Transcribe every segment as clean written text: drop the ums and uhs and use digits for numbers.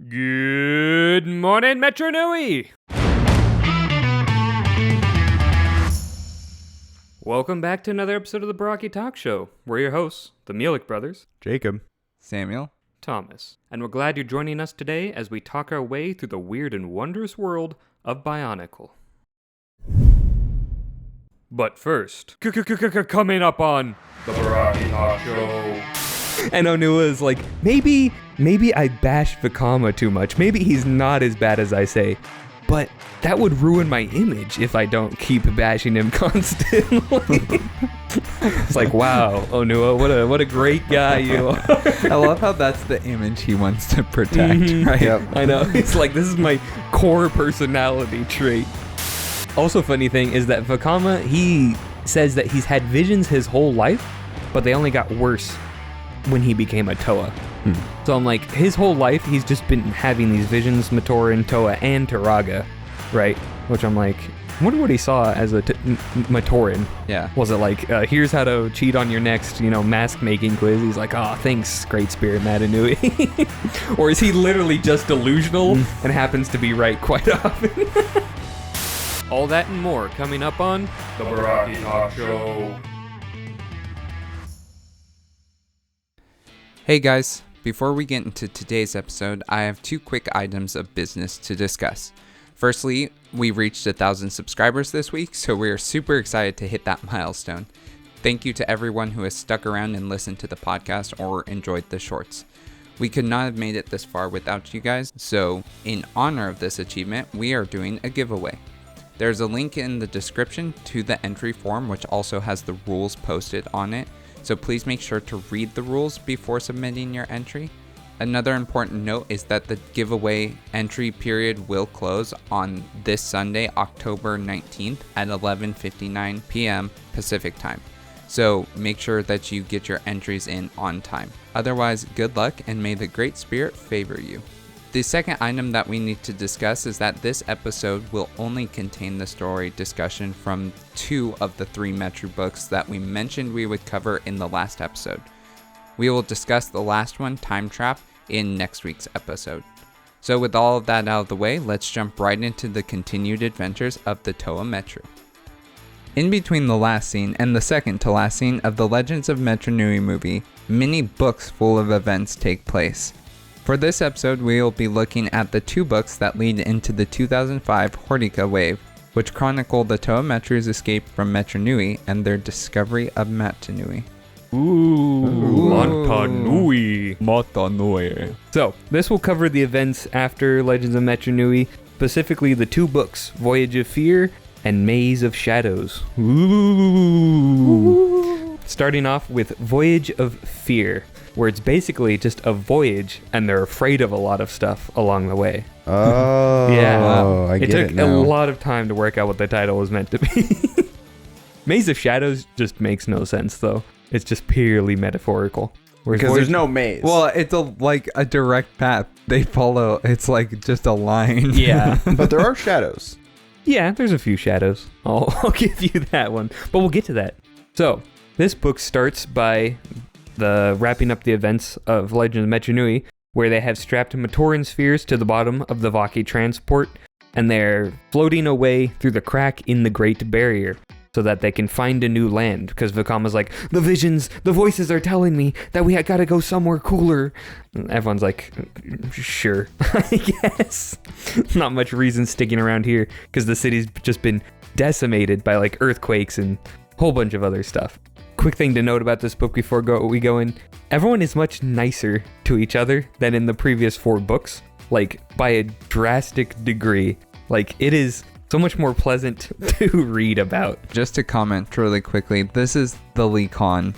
Good morning, Metru Nui! Welcome back to another episode of the Barraki Talk Show. We're your hosts, the Mielik brothers, Jacob, Samuel, Thomas, and we're glad you're joining us today as we talk our way through the weird and wondrous world of Bionicle. But first, coming up on the Barraki Talk Show. And Onua's like, maybe I bash Vekama too much. Maybe he's not as bad as I say. But that would ruin my image if I don't keep bashing him constantly. It's like, wow, Onua, what a great guy you are. I love how that's the image he wants to protect, right? Yep. I know. It's like, this is my core personality trait. Also, funny thing is that Vekama, he says that he's had visions his whole life, but they only got worse when he became a Toa. So I'm like, his whole life, he's just been having these visions, Matoran, Toa, and Turaga, right? Which I'm like, I wonder what he saw as a Matoran. Yeah. Was it like, here's how to cheat on your next, mask making quiz? He's like, oh, thanks, Great Spirit Mata Nui. Or is he literally just delusional and happens to be right quite often? All that and more coming up on the Barraki Talk Show. Hey guys, before we get into today's episode, I have two quick items of business to discuss. Firstly, we reached 1,000 subscribers this week, so we are super excited to hit that milestone. Thank you to everyone who has stuck around and listened to the podcast or enjoyed the shorts. We could not have made it this far without you guys, so in honor of this achievement, we are doing a giveaway. There's a link in the description to the entry form, which also has the rules posted on it. So please make sure to read the rules before submitting your entry. Another important note is that the giveaway entry period will close on this Sunday, October 19th at 11:59 p.m. Pacific time. So make sure that you get your entries in on time. Otherwise, good luck and may the Great Spirit favor you. The second item that we need to discuss is that this episode will only contain the story discussion from 2 of the 3 Metru books that we mentioned we would cover in the last episode. We will discuss the last one, Time Trap, in next week's episode. So with all of that out of the way, let's jump right into the continued adventures of the Toa Metru. In between the last scene and the second to last scene of the Legends of Metru Nui movie, many books full of events take place. For this episode, we will be looking at the 2 books that lead into the 2005 Hortica wave, which chronicle the Toa Metru's escape from Metru Nui and their discovery of Mata Nui. Mata Nui. Mata Nui. So, this will cover the events after Legends of Metru Nui, specifically the 2 books, Voyage of Fear and Maze of Shadows. Ooh. Starting off with Voyage of Fear, where it's basically just a voyage and they're afraid of a lot of stuff along the way. Oh, yeah. I get it took it now. a lot of time to work out what the title was meant to be. Maze of Shadows just makes no sense, though. It's just purely metaphorical. Because there's no maze. Well, it's like a direct path. They follow, it's like just a line. Yeah. But there are shadows. Yeah, there's a few shadows. I'll give you that one. But we'll get to that. So, this book starts by the wrapping up the events of Legends of Metru Nui, where they have strapped Matoran spheres to the bottom of the Vaki transport, and they're floating away through the crack in the Great Barrier so that they can find a new land, because Vekama's like, the visions, the voices are telling me that we gotta go somewhere cooler. And everyone's like, sure, I guess. Not much reason sticking around here, because the city's just been decimated by like earthquakes and a whole bunch of other stuff. Quick thing to note about this book before we go in, everyone is much nicer to each other than in the previous 4 books, like by a drastic degree. Like, it is so much more pleasant to read about. Just to comment really quickly, this is the Lee-Con,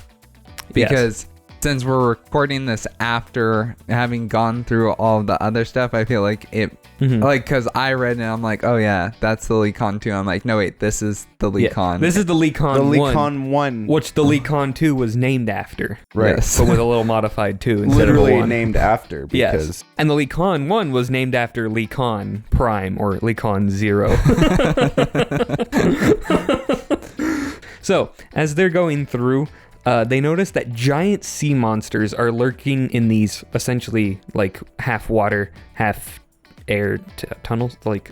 because since we're recording this after having gone through all of the other stuff, I feel like it, like, because I read it and I'm like, oh yeah, that's the Lee-Con 2. I'm like, no wait, this is the Lee-Con. This is the Lee-Con 1. The Lee-Con 1. Which the Lee-Con 2 was named after. Right. Yes. But with a little modified 2 instead Literally of a 1. named after. Because Yes. And the Lee-Con 1 was named after Lee-Con Prime, or Lee-Con 0. So, as they're going through, they notice that giant sea monsters are lurking in these essentially like half water, half air tunnels, like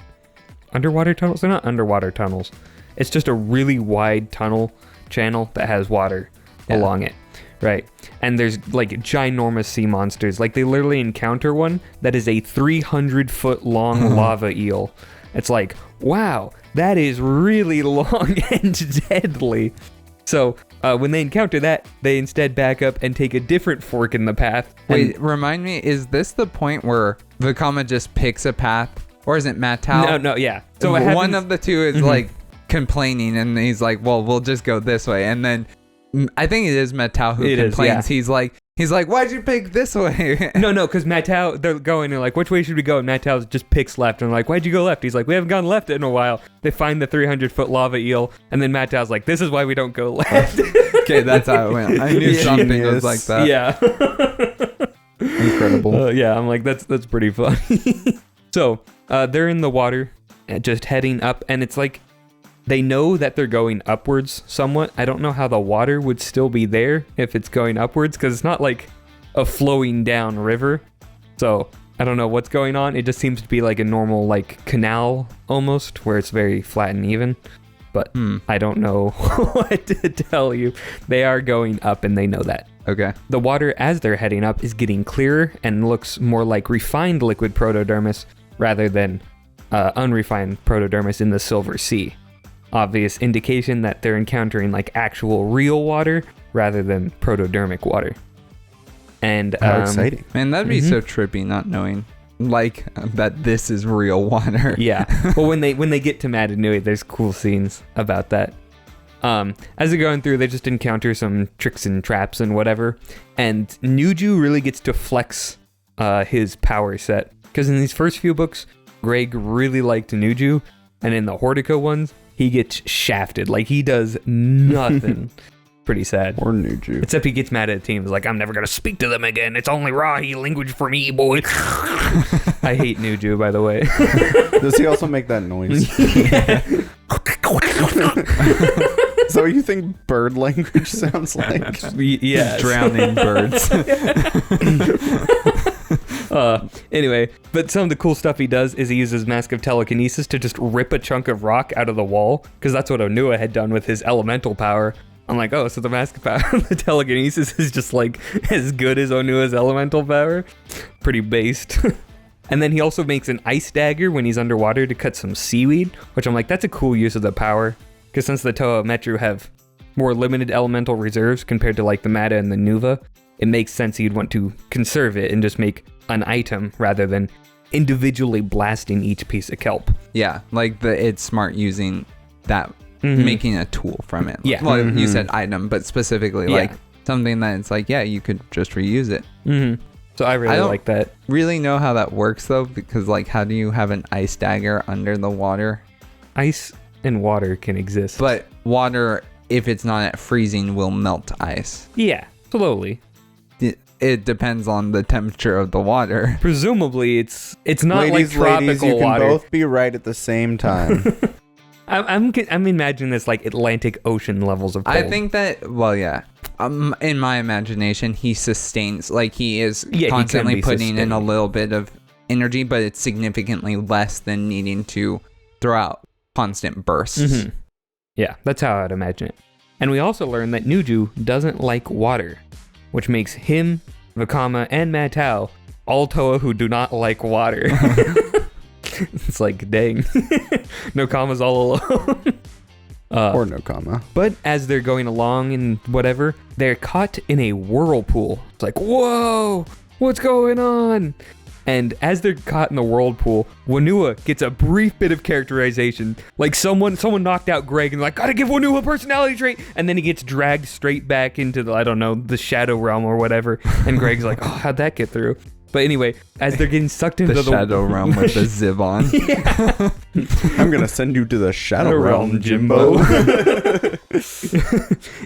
underwater tunnels. They're not underwater tunnels. It's just a really wide tunnel channel that has water along it, right? And there's like ginormous sea monsters. Like they literally encounter one that is a 300-foot long lava eel. It's like, wow, that is really long and deadly. So when they encounter that, they instead back up and take a different fork in the path. Wait, remind me, is this the point where Vekama just picks a path? Or is it Matau? No, yeah. So one of the two is like complaining and he's like, well, we'll just go this way. And then I think it is Matau who complains. He's like, why'd you pick this way? No, because Matau, they're going and like, which way should we go? And Matau just picks left and like, why'd you go left? He's like, we haven't gone left in a while. They find the 300-foot lava eel, and then Matau's like, this is why we don't go left. Okay, that's how it went. I knew something was like that. Yeah. Incredible. Yeah, I'm like, that's pretty funny. So they're in the water, just heading up, and it's like, they know that they're going upwards somewhat. I don't know how the water would still be there if it's going upwards, because it's not like a flowing down river. So I don't know what's going on. It just seems to be like a normal like canal almost, where it's very flat and even. But I don't know what to tell you. They are going up and they know that. Okay. The water as they're heading up is getting clearer and looks more like refined liquid protodermis rather than unrefined protodermis in the Silver Sea. Obvious indication that they're encountering like actual real water rather than protodermic water. And how exciting. Man, that'd be so trippy not knowing like that this is real water. Yeah. Well, when they get to Mata Nui, there's cool scenes about that. As they're going through, they just encounter some tricks and traps and whatever. And Nuju really gets to flex his power set. Because in these first few books, Greg really liked Nuju. And in the Hortica ones, he gets shafted. Like, he does nothing. Pretty sad. Or Nuju. Except he gets mad at the team. He's like, I'm never going to speak to them again. It's only Rahi language for me, boy. I hate Nuju, by the way. Does he also make that noise? Is that what you think bird language sounds like? Yeah. Drowning birds. Anyway, but some of the cool stuff he does is he uses Mask of Telekinesis to just rip a chunk of rock out of the wall, because that's what Onua had done with his elemental power. I'm like, oh, so the Mask of Power, the Telekinesis is just like as good as Onua's elemental power? Pretty based. And then he also makes an ice dagger when he's underwater to cut some seaweed, which I'm like, that's a cool use of the power, because since the Toa Metru have more limited elemental reserves compared to like the Mata and the Nuva, it makes sense he'd want to conserve it and just make an item rather than individually blasting each piece of kelp. Yeah, like it's smart using that, making a tool from it. Yeah. Well, you said item, but specifically like something that it's like, yeah, you could just reuse it. So I really like that. Really know how that works though, because like, how do you have an ice dagger under the water? Ice and water can exist. But water, if it's not at freezing, will melt ice. Yeah, slowly. It depends on the temperature of the water. Presumably, it's not ladies, like tropical ladies, you water. can both be right at the same time. I'm imagining this like Atlantic Ocean levels of cold. I think that, well, yeah. In my imagination, he sustains, like he is constantly putting in a little bit of energy, but it's significantly less than needing to throw out constant bursts. Yeah, that's how I'd imagine it. And we also learned that Nuju doesn't like water, which makes him, Vekama, and Matau all Toa who do not like water. It's like, dang. Nokama's all alone. Or Nokama. But as they're going along and whatever, they're caught in a whirlpool. It's like, whoa, what's going on? And as they're caught in the whirlpool, Onua gets a brief bit of characterization. Like someone knocked out Greg and like, gotta give Onua a personality trait. And then he gets dragged straight back into the, I don't know, the shadow realm or whatever. And Greg's like, oh, how'd that get through? But anyway, as they're getting sucked into the shadow realm with the Ziv on. I'm gonna send you to the shadow realm, Jimbo.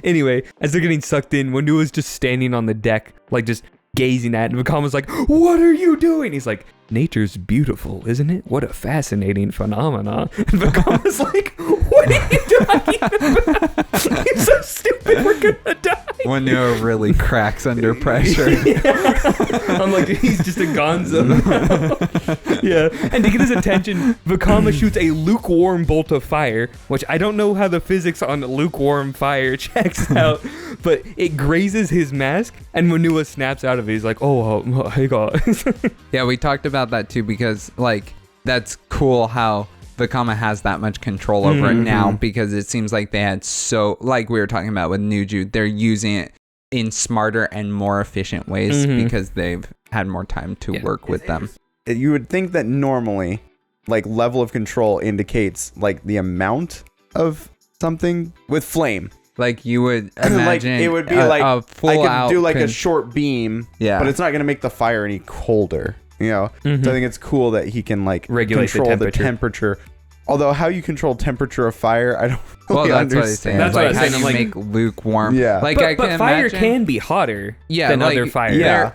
Anyway, as they're getting sucked in, Onua's just standing on the deck, like just gazing at it. And Vekama's like, what are you doing? He's like, nature's beautiful, isn't it? What a fascinating phenomenon. And Vekama's like, What are you talking about? You're so stupid. We're gonna die. Wanu really cracks under pressure. I'm like, he's just a gonzo. Yeah. And to get his attention, Vakama shoots a lukewarm bolt of fire, which I don't know how the physics on lukewarm fire checks out, but it grazes his mask, and Wanu snaps out of it. He's like, oh, hey guys. Yeah, we talked about that too because, like, that's cool how Vakama has that much control over it now, because it seems like they had like we were talking about with Nuju, they're using it in smarter and more efficient ways because they've had more time to work with them. You would think that normally, like, level of control indicates, like, the amount of something with flame. Like, you would imagine like, it would be like, a full I could out do like a short beam, Yeah. but it's not going to make the fire any colder, you know? So I think it's cool that he can, like, Regulate control the temperature. Although how you control temperature of fire, I don't really that's what I understand. That's like, what I was how saying, do I'm you like- make lukewarm? Yeah. Like, but I can fire imagine, can be hotter than like, other fire. Yeah.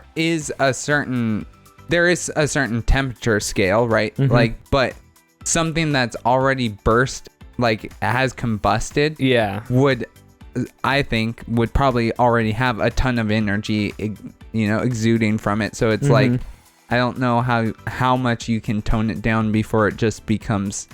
There is a certain temperature scale, right? Like, but something that's already burst, like, has combusted, Yeah. I think would probably already have a ton of energy, exuding from it. So it's like, I don't know how much you can tone it down before it just becomes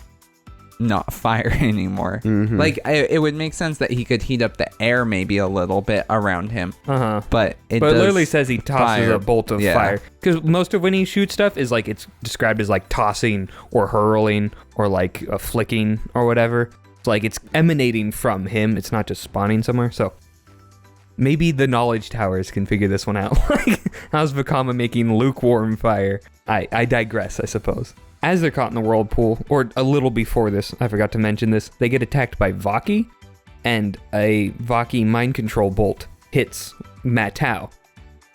not fire anymore. Like, it would make sense that he could heat up the air maybe a little bit around him, but it literally says he tosses fire. a bolt of fire, because most of when he shoots stuff is like, it's described as like tossing or hurling or like a flicking or whatever. It's like it's emanating from him. It's not just spawning somewhere. So maybe the knowledge towers can figure this one out. Like, how's Vakama making lukewarm fire? I digress, I suppose. As they're caught in the whirlpool, or a little before this, I forgot to mention this, they get attacked by Vaki, and a Vaki mind control bolt hits Matau.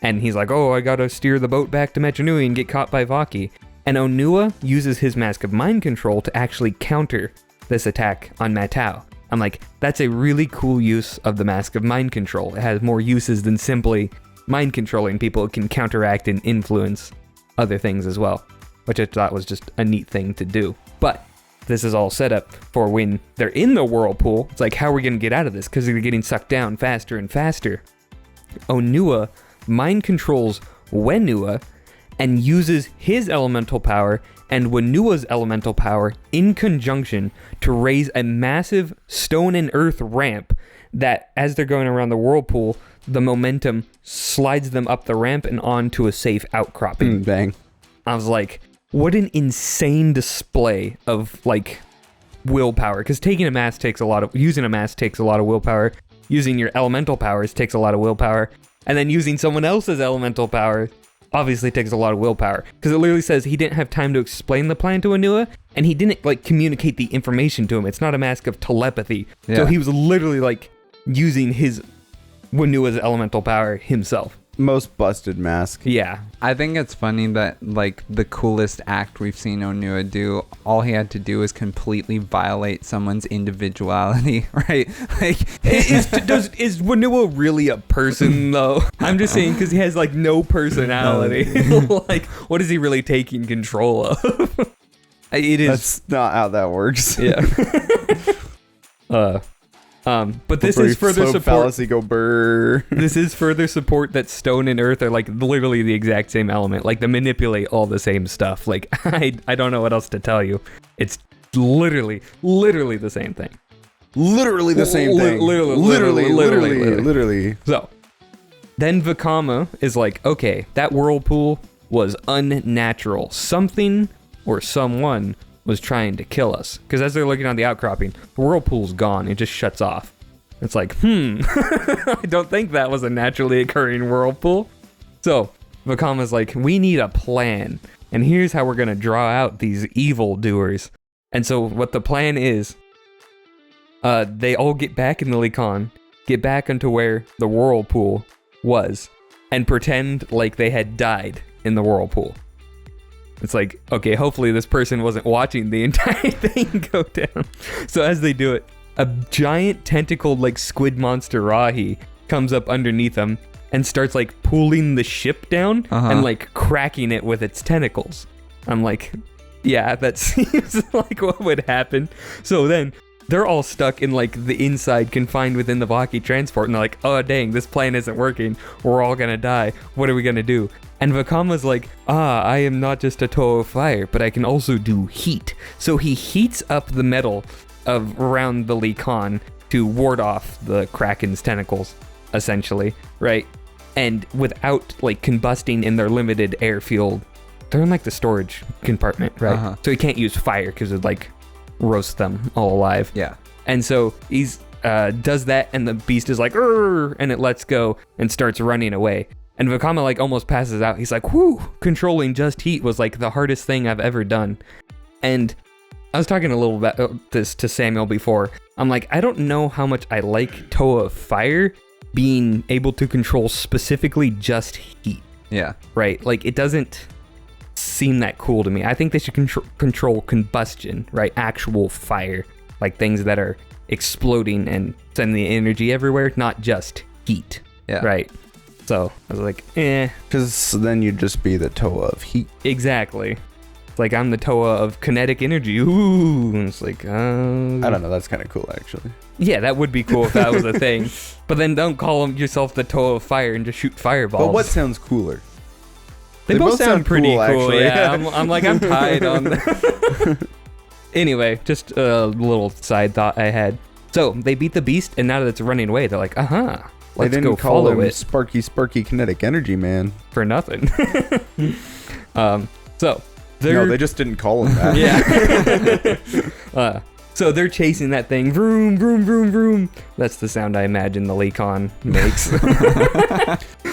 And he's like, oh, I gotta steer the boat back to Metru Nui and get caught by Vaki. And Onua uses his mask of mind control to actually counter this attack on Matau. I'm like, that's a really cool use of the mask of mind control. It has more uses than simply mind controlling people. It can counteract and influence other things as well, which I thought was just a neat thing to do. But this is all set up for when they're in the whirlpool. It's like, how are we going to get out of this? Because they're getting sucked down faster and faster. Onua mind controls Wenua and uses his elemental power and Wanua's elemental power in conjunction to raise a massive stone and earth ramp that, as they're going around the whirlpool, the momentum slides them up the ramp and onto a safe outcropping. Bang. I was like, what an insane display of, like, willpower. Because using a mask takes a lot of willpower. Using your elemental powers takes a lot of willpower. And then using someone else's elemental power obviously takes a lot of willpower. Because it literally says he didn't have time to explain the plan to Onua, and he didn't, like, communicate the information to him. It's not a mask of telepathy. Yeah. So he was literally, like, using Wanua's elemental power himself. Most busted mask. Yeah. I think it's funny that, like, the coolest act we've seen Onua do, all he had to do is completely violate someone's individuality, right? Like, Is Wanua really a person, though? I'm just saying, because he has, like, no personality. Like, what is he really taking control of? It is. That's not how that works. Yeah. But this is further support. Fallacy go burr. This is further support that stone and earth are, like, literally the exact same element. Like, they manipulate all the same stuff. Like, I don't know what else to tell you. It's literally the same thing. Literally the same thing. Literally. So, then Vakama is like, okay, that whirlpool was unnatural. Something or someone was trying to kill us. Because as they're looking on the outcropping, the whirlpool's gone. It just shuts off. It's like, I don't think that was a naturally occurring whirlpool. So Vakama's like, we need a plan. And here's how we're going to draw out these evil doers. And so what the plan is, they all get back in the Licon, get back into where the whirlpool was, and pretend like they had died in the whirlpool. It's like, okay, hopefully this person wasn't watching the entire thing go down. So as they do it, a giant tentacled, like, squid monster Rahi comes up underneath them and starts, like, pulling the ship down and, like, cracking it with its tentacles. I'm like, yeah, that seems like what would happen. So then they're all stuck in like the inside, confined within the Barraki transport, and they're like, oh dang, this plan isn't working. We're all gonna die. What are we gonna do? And Vakama's like, I am not just a Toa of fire, but I can also do heat. So he heats up the metal of around the Lee-Con to ward off the Kraken's tentacles, essentially, right? And without like combusting in their limited airfield, they're in like the storage compartment, right? So he can't use fire because it'd like roast them all alive. Yeah. And so he's does that, and the beast is like, "Urgh," and it lets go and starts running away. And Vakama like almost passes out. He's like, whew, controlling just heat was like the hardest thing I've ever done. And I was talking a little about this to Samuel before. I'm like, I don't know how much I like Toa of fire being able to control specifically just heat. Yeah. Right? Like, it doesn't seem that cool to me. I think they should control combustion, right? Actual fire. Like things that are exploding and sending the energy everywhere, not just heat. Yeah. Right? So I was like, Because then you'd just be the Toa of heat. Exactly. It's like, I'm the Toa of kinetic energy. Ooh. And it's like, I don't know. That's kind of cool, actually. Yeah, that would be cool if that was a thing. But then don't call yourself the Toa of fire and just shoot fireballs. But what sounds cooler? They both sound pretty cool, actually. yeah. I'm tied on that. Anyway, just a little side thought I had. So they beat the beast, and now that it's running away, they're like, let's go follow it. Sparky kinetic energy, man. For nothing. So No, they just didn't call him that. Yeah. So they're chasing that thing. Vroom, vroom, vroom, vroom. That's the sound I imagine the Lee-Con makes.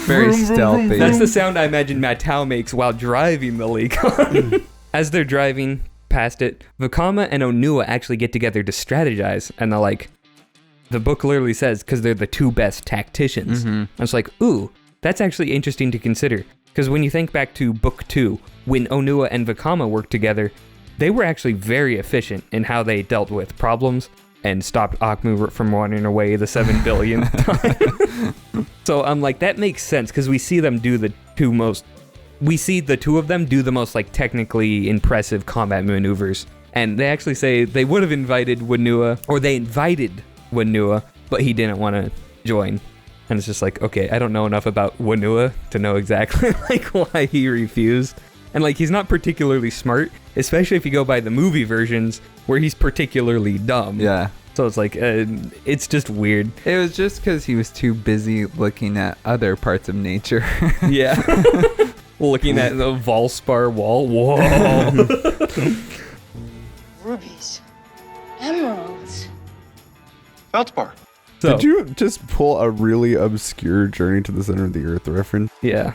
Very stealthy. That's the sound I imagine Matau makes while driving the Lee-Con. As they're driving past it, Vakama and Onua actually get together to strategize. And they're like, the book literally says, because they're the two best tacticians. Mm-hmm. And it's like, ooh, that's actually interesting to consider. Because when you think back to book 2, when Onua and Vakama worked together, they were actually very efficient in how they dealt with problems and stopped Akmu from running away the 7 billion time. So I'm like, that makes sense, because we see them do the two of them do the most like technically impressive combat maneuvers. And they actually say they would have invited Wanua, or they invited Wanua, but he didn't want to join. And it's just like, okay, I don't know enough about Wanua to know exactly like why he refused. And like, he's not particularly smart, especially if you go by the movie versions where he's particularly dumb. Yeah. So it's like, it's just weird. It was just because he was too busy looking at other parts of nature. Yeah. Looking at the Valspar wall. Whoa. Rubies. Emeralds. Feldspar. So, Did you just pull a really obscure Journey to the Center of the Earth reference? Yeah.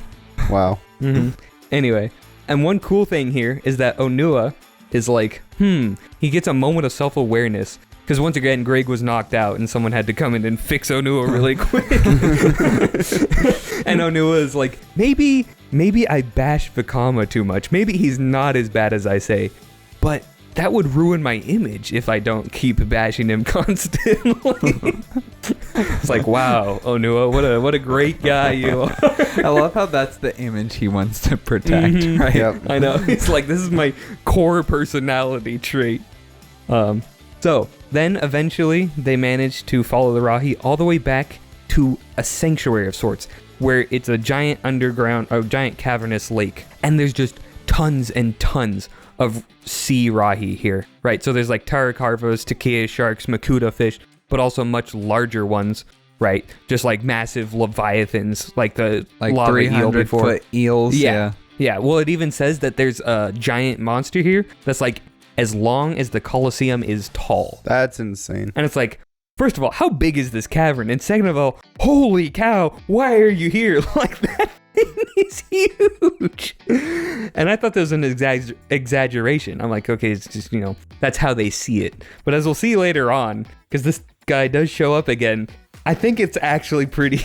Wow. Mm-hmm. Anyway, and one cool thing here is that Onua is like, he gets a moment of self-awareness. Because once again, Greg was knocked out and someone had to come in and fix Onua really quick. And Onua is like, maybe I bash Vakama too much. Maybe he's not as bad as I say. But that would ruin my image if I don't keep bashing him constantly. It's like, wow, Onua, what a great guy you are. I love how that's the image he wants to protect, Mhm. right? Yep. I know. It's like, this is my core personality trait. So then eventually they manage to follow the Rahi all the way back to a sanctuary of sorts, where it's a giant giant cavernous lake, and there's just tons and tons of sea Rahi here, right? So there's like Tarakarvas, Takea sharks, Makuta fish, but also much larger ones, right? Just like massive leviathans, like the Like lava eel 300-foot eels. Yeah. Well, it even says that there's a giant monster here that's like as long as the Colosseum is tall. That's insane. And it's like, first of all, how big is this cavern? And second of all, holy cow, why are you here? Like, that thing is huge. And I thought that was an exaggeration. I'm like, okay, it's just, that's how they see it. But as we'll see later on, because this guy does show up again, I think it's actually pretty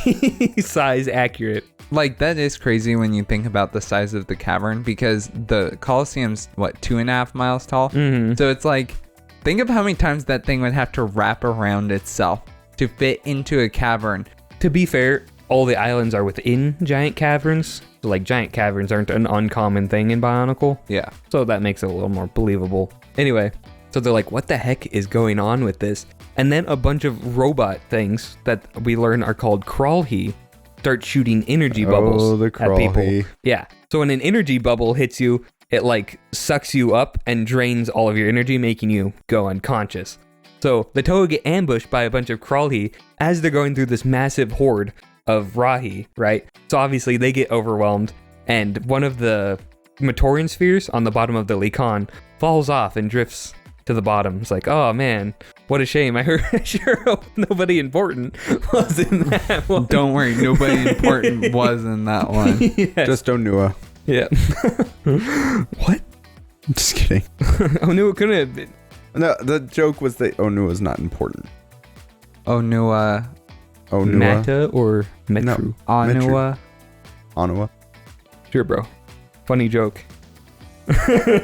size accurate. Like, that is crazy when you think about the size of the cavern, because the Colosseum's, 2.5 miles tall? Mm-hmm. So it's like, think of how many times that thing would have to wrap around itself to fit into a cavern. To be fair, all the islands are within giant caverns. So, like, giant caverns aren't an uncommon thing in Bionicle. Yeah. So that makes it a little more believable. Anyway, So they're like, what the heck is going on with this? And then a bunch of robot things that we learn are called crawlhi start shooting energy bubbles the at people. crawlhi. Yeah. So when an energy bubble hits you, it like sucks you up and drains all of your energy, making you go unconscious. So the Toa get ambushed by a bunch of crawlhi as they're going through this massive horde of rahi, right? So obviously they get overwhelmed, and one of the Matorian spheres on the bottom of the Likan falls off and drifts to the bottom. It's like, oh man, what a shame. I sure hope nobody important was in that one. Don't worry, nobody important was in that one. Yes. Just Onua. Yeah. What? Just kidding. Onua couldn't have been. No, the joke was that Onua is not important. Onua. Mata or Metru? No. Anua. Onua. Sure, bro. Funny joke.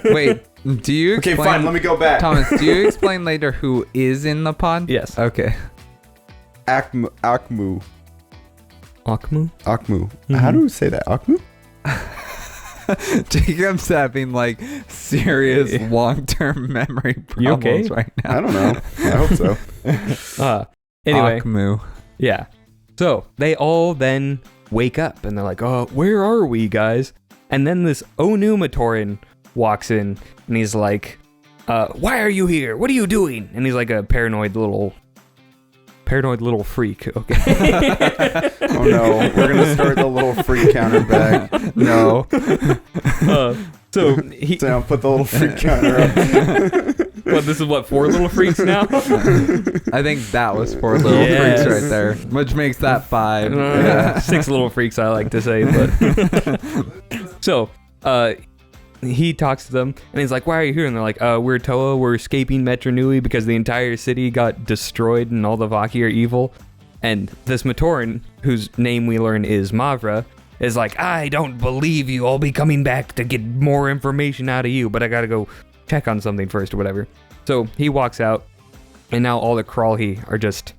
Wait, do you Okay, explain, fine. Let me go back. Thomas, do you explain later who is in the pod? Yes. Okay. Akmu. Akmu? Akmu. How do we say that? Akmu? Jacob's having like serious long-term memory You okay? problems right now. I don't know. I hope so. Anyway. Akmu. Yeah. So they all then wake up and they're like, oh, where are we, guys? And then this Onu Matoran walks in and he's like, why are you here? What are you doing? And he's like a paranoid little freak. Okay. Oh no, we're gonna start the little freak counter back. No. So he. So now put the little freak counter up. Well, this is what, 4 little freaks now? I think that was 4 little Yes. freaks right there, which makes that 5. Yeah. 6 little freaks, I like to say. But so he talks to them and he's like, why are you here? And they're like, we're Toa, we're escaping Metru Nui because the entire city got destroyed and all the Vaki are evil. And this Matoran, whose name we learn is Mavra, is like, I don't believe you. I'll be coming back to get more information out of you, but I gotta go check on something first or whatever. So he walks out, and now all the crawlhi are just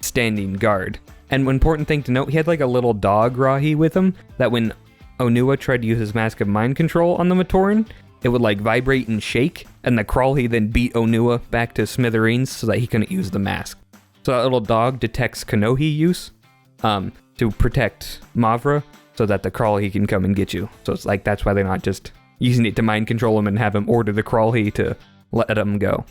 standing guard. And one important thing to note, he had like a little dog rahi with him that when Onua tried to use his mask of mind control on the Matoran, it would like vibrate and shake, and the crawlhi then beat Onua back to smithereens so that he couldn't use the mask. So that little dog detects Kanohi use to protect Mavra so that the crawlhi can come and get you. So it's like, that's why they're not just using it to mind control him and have him order the crawlhi to let him go.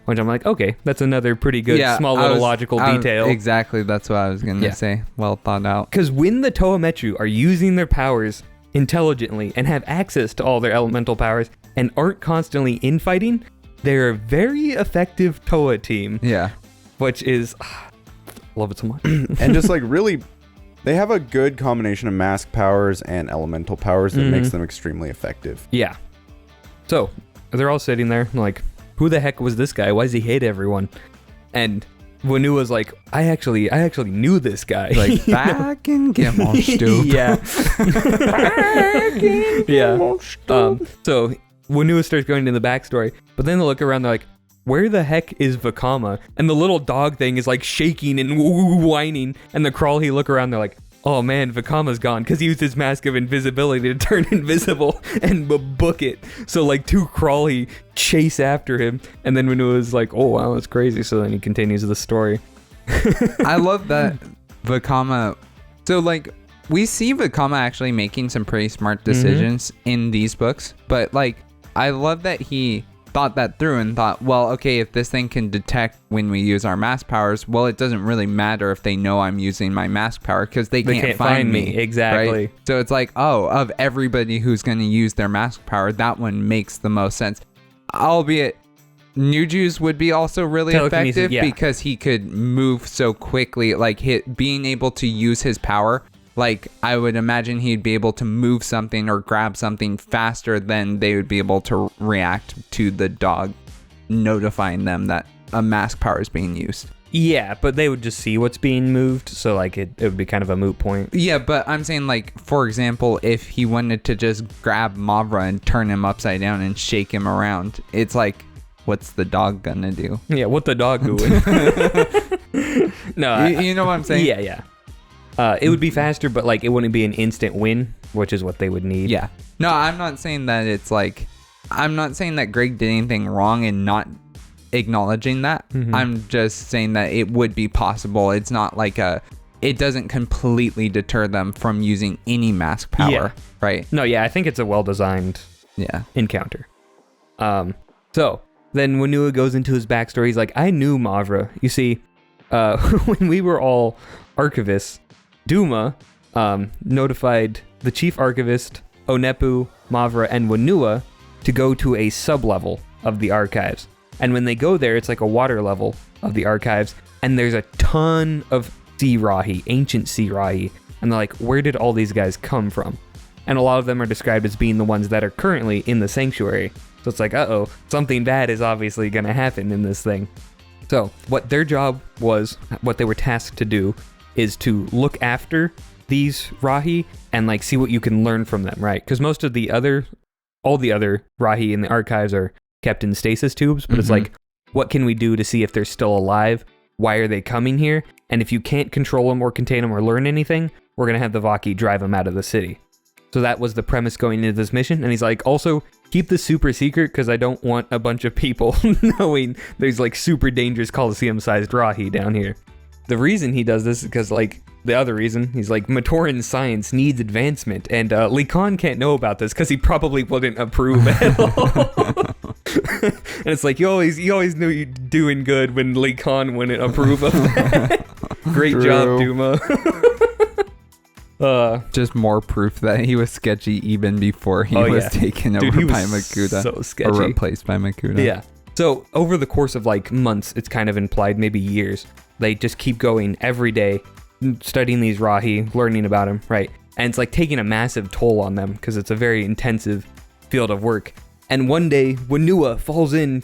Which I'm like, okay, that's another pretty good small little logical detail. Exactly, that's what I was going to say. Well thought out. Because when the Toa Metru are using their powers intelligently and have access to all their elemental powers and aren't constantly infighting, they're a very effective Toa team. Yeah. Which is... love it so much. And just like really, they have a good combination of mask powers and elemental powers that makes them extremely effective. Yeah. So they're all sitting there like, who the heck was this guy? Why does he hate everyone? And Wanu was like, I actually knew this guy. Like, back in Gimmelstoop. Yeah. Yeah. So Wanu starts going into the backstory, but then they look around, they're like, where the heck is Vakama? And the little dog thing is like shaking and whining, and the crawlhi look around, they're like, oh man, Vakama's gone, because he used his mask of invisibility to turn invisible and book it. So like 2 crawlhi chase after him, and then Manu is like, oh wow, that's crazy. So then he continues the story. I love that Vakama. So like, we see Vakama actually making some pretty smart decisions in these books, but like, I love that he thought that through and thought, well, okay, if this thing can detect when we use our mask powers, well, it doesn't really matter if they know I'm using my mask power because they can't find me. Exactly. Right? So it's like, oh, of everybody who's going to use their mask power, that one makes the most sense. Albeit, Nuju's would be also really effective because he could move so quickly, like being able to use his power. Like, I would imagine he'd be able to move something or grab something faster than they would be able to react to the dog notifying them that a mask power is being used. Yeah, but they would just see what's being moved, so like it would be kind of a moot point. Yeah, but I'm saying, like, for example, if he wanted to just grab Mavra and turn him upside down and shake him around, it's like, what's the dog gonna do? Yeah, what the dog doing? No, you know what I'm saying? Yeah. It would be faster, but like it wouldn't be an instant win, which is what they would need. Yeah. No, I'm not saying that it's like, I'm not saying that Greg did anything wrong in not acknowledging that. I'm just saying that it would be possible. It's not like it doesn't completely deter them from using any mask power, right? No, yeah, I think it's a well-designed encounter. So then Wunua goes into his backstory. He's like, I knew Mavra. You see, when we were all archivists, Duma notified the chief archivist, Onepu, Mavra, and Wunua to go to a sub-level of the archives. And when they go there, it's like a water level of the archives, and there's a ton of sea rahi, ancient sea rahi. And they're like, where did all these guys come from? And a lot of them are described as being the ones that are currently in the sanctuary. So it's like, uh-oh, something bad is obviously going to happen in this thing. So what their job was, what they were tasked to do, is to look after these rahi and like see what you can learn from them, right? Because most of all the other rahi in the archives are kept in stasis tubes, but it's like, what can we do to see if they're still alive? Why are they coming here? And if you can't control them or contain them or learn anything, we're going to have the Vaki drive them out of the city. So that was the premise going into this mission. And he's like, also, keep this super secret because I don't want a bunch of people knowing there's like super dangerous Colosseum-sized Rahi down here. The reason he does this is because like, the other reason, he's like, Matoran science needs advancement, and Lee Khan can't know about this because he probably wouldn't approve at all. And it's like, you always knew you're doing good when Lee Khan wouldn't approve of that. Great job, Duma. Just more proof that he was sketchy even before he was taken over by Makuta. So sketchy. Or replaced by Makuta. Yeah. So over the course of like months, it's kind of implied, maybe years, they just keep going every day, studying these Rahi, learning about them, right? And it's like taking a massive toll on them because it's a very intensive field of work. And one day, Wunua falls in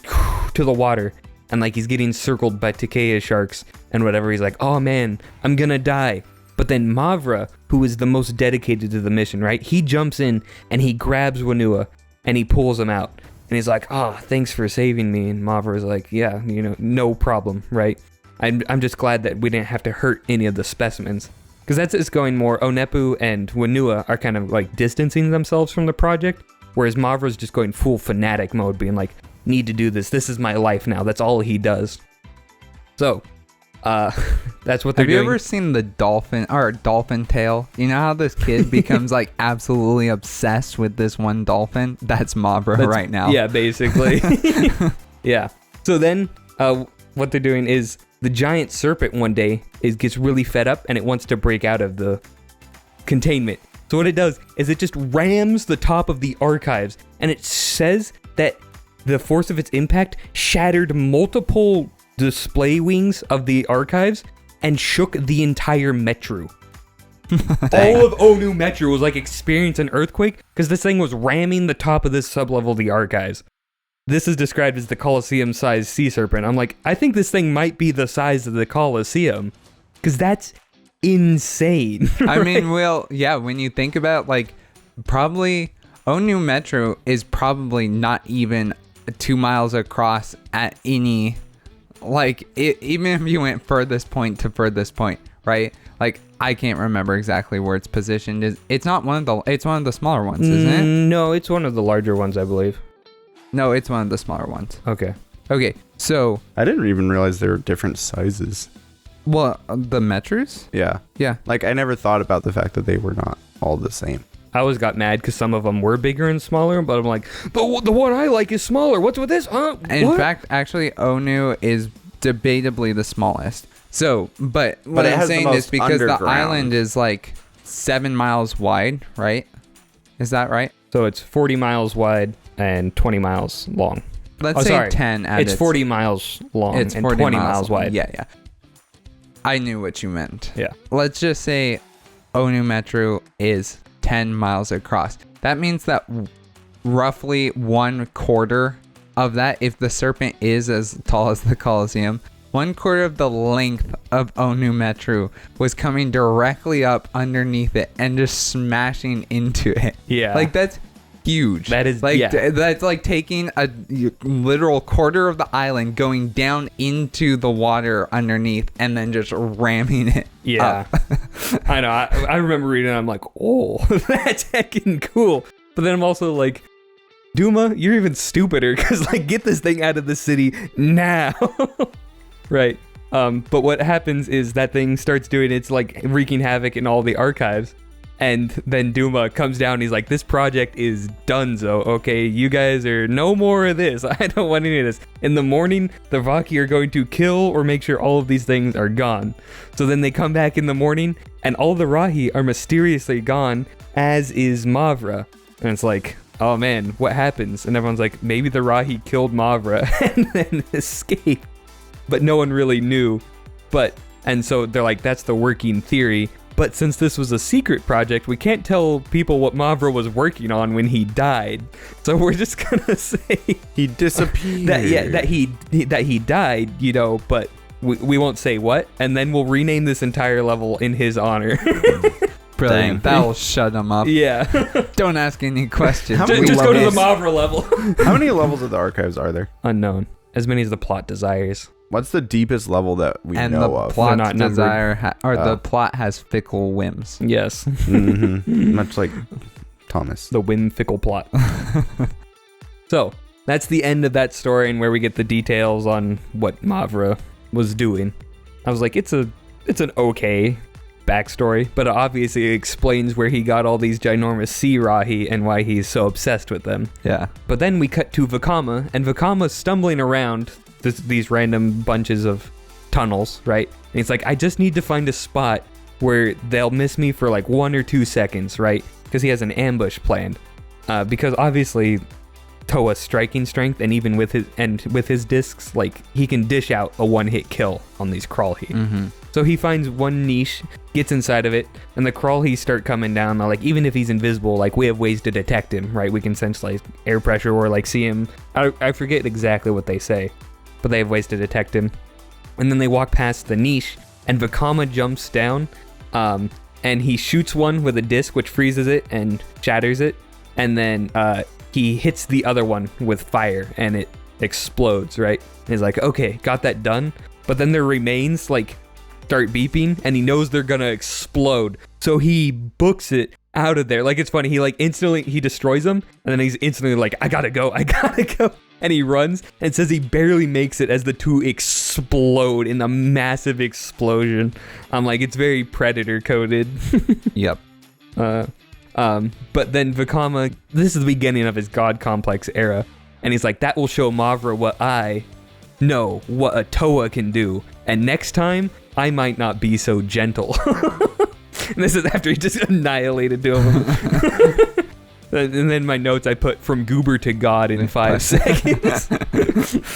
to the water and like he's getting circled by Takea sharks and whatever. He's like, oh man, I'm gonna die. But then Mavra, who is the most dedicated to the mission, right? He jumps in and he grabs Wunua and he pulls him out. And he's like, oh, thanks for saving me. And Mavra's like, yeah, no problem, right? I'm just glad that we didn't have to hurt any of the specimens. Because that's just going more, Onepu and Wunua are kind of like distancing themselves from the project, whereas Mavra's just going full fanatic mode, being like, need to do this. This is my life now. That's all he does. So, that's what they're doing. Have you ever seen the dolphin tale? You know how this kid becomes like absolutely obsessed with this one dolphin? That's Mavra right now. Yeah, basically. Yeah. So then, what they're doing is the giant serpent one day gets really fed up and it wants to break out of the containment. So what it does is it just rams the top of the archives, and it says that the force of its impact shattered multiple display wings of the archives and shook the entire Metru. All of Onu Metru was like experiencing an earthquake because this thing was ramming the top of this sublevel of the archives. This is described as the Colosseum-sized sea serpent. I'm like, I think this thing might be the size of the Colosseum, because that's insane. Right? I mean, well, yeah, when you think about, like, probably Onu Metru is probably not even 2 miles across at any, like, even if you went furthest point to furthest point, right? Like, I can't remember exactly where it's positioned. It's not one of it's one of the smaller ones, isn't it? No, it's one of the larger ones, I believe. No, it's one of the smaller ones. Okay, so... I didn't even realize there were different sizes. Well, the Metrus? Yeah. Yeah. Like, I never thought about the fact that they were not all the same. I always got mad because some of them were bigger and smaller, but I'm like, the one I like is smaller. What's with this? In fact, actually, Onu is debatably the smallest. So, but what I'm saying is because the island is like 7 miles wide, right? Is that right? So it's 40 miles wide and 20 miles long. Let's say 10 at it's 40 miles long and 20 miles wide. Yeah. I knew what you meant. Yeah. Let's just say Onu Metru is 10 miles across. That means that roughly 1/4 of that, if the serpent is as tall as the Colosseum, 1/4 of the length of Onu Metru was coming directly up underneath it and just smashing into it. Yeah. Like, that's huge. That is, like, yeah. That's like taking a literal quarter of the island, going down into the water underneath, and then just ramming it. Yeah. I know. I remember reading it, I'm like, oh, that's heckin' cool. But then I'm also like, Duma, you're even stupider because like get this thing out of the city now. Right. But what happens is that thing starts doing it's like wreaking havoc in all the archives. And then Duma comes down and he's like, this project is donezo, okay? You guys are no more of this. I don't want any of this. In the morning, the Vaki are going to kill or make sure all of these things are gone. So then they come back in the morning and all the Rahi are mysteriously gone, as is Mavra. And it's like, oh man, what happens? And everyone's like, maybe the Rahi killed Mavra and then escaped. But no one really knew. And so they're like, that's the working theory. But since this was a secret project, we can't tell people what Mavra was working on when he died. So we're just gonna say He disappeared. that he died, you know, but we won't say what, and then we'll rename this entire level in his honor. Brilliant. That'll shut him up. Yeah. Don't ask any questions. How just many go to the levels? Mavra level. How many levels of the archives are there? Unknown. As many as the plot desires. What's the deepest level that we And know the of? plot They're not numbered. the plot has fickle whims. Yes. Much like Thomas. The whim-fickle plot. So, that's the end of that story and where we get the details on what Mavra was doing. I was like, it's an okay backstory, but it obviously explains where he got all these ginormous sea Rahi and why he's so obsessed with them. Yeah. But then we cut to Vakama, and Vakama's stumbling around these random bunches of tunnels, right? And he's like, I just need to find a spot where they'll miss me for like 1 or 2 seconds, right? Because he has an ambush planned. Because obviously Toa's striking strength, and even with his discs, like he can dish out a one-hit kill on these Crawlhi. Mm-hmm. So he finds one niche, gets inside of it, and the Crawlhi start coming down. Like, even if he's invisible, like, we have ways to detect him, right? We can sense, like, air pressure or, like, see him. I forget exactly what they say, but they have ways to detect him. And then they walk past the niche, and Vakama jumps down, and he shoots one with a disc, which freezes it and shatters it. And then he hits the other one with fire, and it explodes, right? And he's like, okay, got that done. But then their remains, like, start beeping, and he knows they're gonna explode, so he books it out of there. Like, it's funny, he like instantly he destroys them, and then he's instantly like, I gotta go, and he runs and says he barely makes it as the two explode in a massive explosion. I'm like, it's very Predator coded. Yep. But then Vakama, this is the beginning of his god complex era, and he's like, that will show Mavra what I know, what a Toa can do, and next time I might not be so gentle. And this is after he just annihilated two of them. And then my notes, I put from Goober to God in 5 seconds.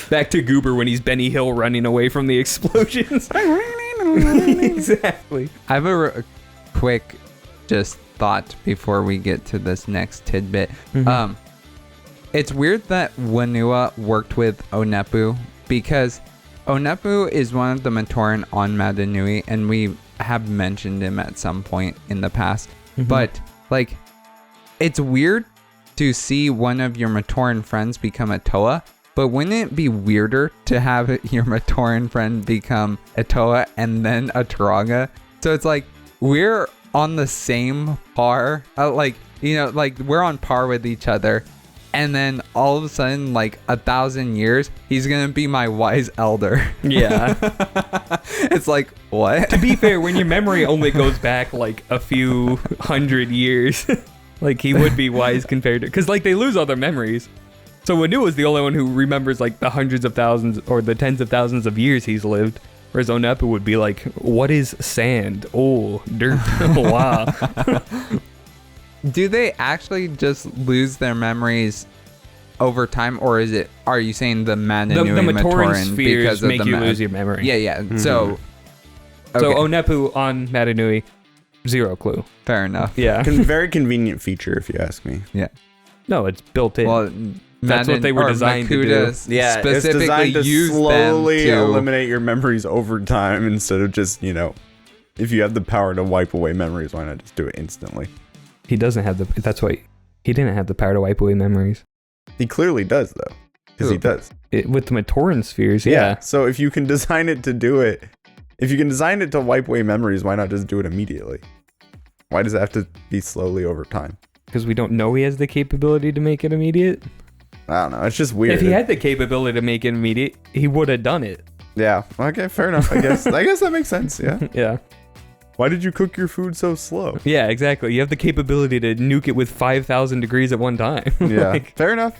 Back to Goober when he's Benny Hill running away from the explosions. Exactly. I have a quick just thought before we get to this next tidbit. Mm-hmm. It's weird that Wanua worked with Onepu, because Onepu is one of the Matoran on Mata Nui, and we have mentioned him at some point in the past. Mm-hmm. But, like, it's weird to see one of your Matoran friends become a Toa, but wouldn't it be weirder to have your Matoran friend become a Toa and then a Turaga? So it's like, we're on the same par, like, you know, like, we're on par with each other. And then all of a sudden, like 1,000 years, he's gonna be my wise elder. Yeah. It's like, what? To be fair, when your memory only goes back like a few hundred years, like he would be wise compared to, because like they lose all their memories. So Wanu is the only one who remembers like the hundreds of thousands or the tens of thousands of years he's lived. Whereas Onepu would be like, what is sand? Oh, dirt. Wow. Do they actually just lose their memories over time, or are you saying the Mata Nui The Matoran Matoran spheres because of make the you lose your memory. Yeah. Mm-hmm. So Onepu on Mata Nui, zero clue. fair enough. Yeah. Very convenient feature, if you ask me. Yeah. No, it's built in. Well, That's what they were designed to do. Yeah, it's specifically designed to use slowly them to eliminate your memories over time instead of just, you know, if you have the power to wipe away memories, why not just do it instantly? He doesn't have that's why he didn't have the power to wipe away memories. He clearly does, though, because he does. With the Matoran spheres, yeah. So if you can design it to do it, if you can design it to wipe away memories, why not just do it immediately? Why does it have to be slowly over time? Because we don't know he has the capability to make it immediate. I don't know. It's just weird. If he had the capability to make it immediate, he would have done it. Yeah. Okay. Fair enough. I guess that makes sense. Yeah. Yeah. Why did you cook your food so slow? Yeah, exactly. You have the capability to nuke it with 5,000 degrees at one time. Yeah. Like, fair enough.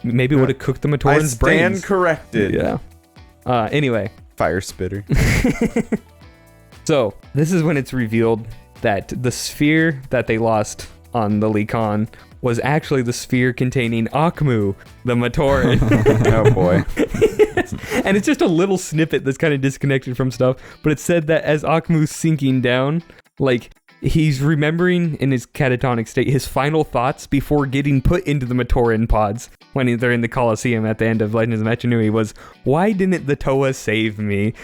maybe would have cooked the Matoran's I brains. stand corrected. Yeah. Anyway. Fire spitter. So, this is when it's revealed that the sphere that they lost on the Licon was actually the sphere containing Akmu, the Matoran. Oh boy. And it's just a little snippet that's kind of disconnected from stuff, but it said that as Akmu's sinking down, like, he's remembering in his catatonic state his final thoughts before getting put into the Matoran pods when they're in the Colosseum at the end of Legends of Metru Nui was, why didn't the Toa save me?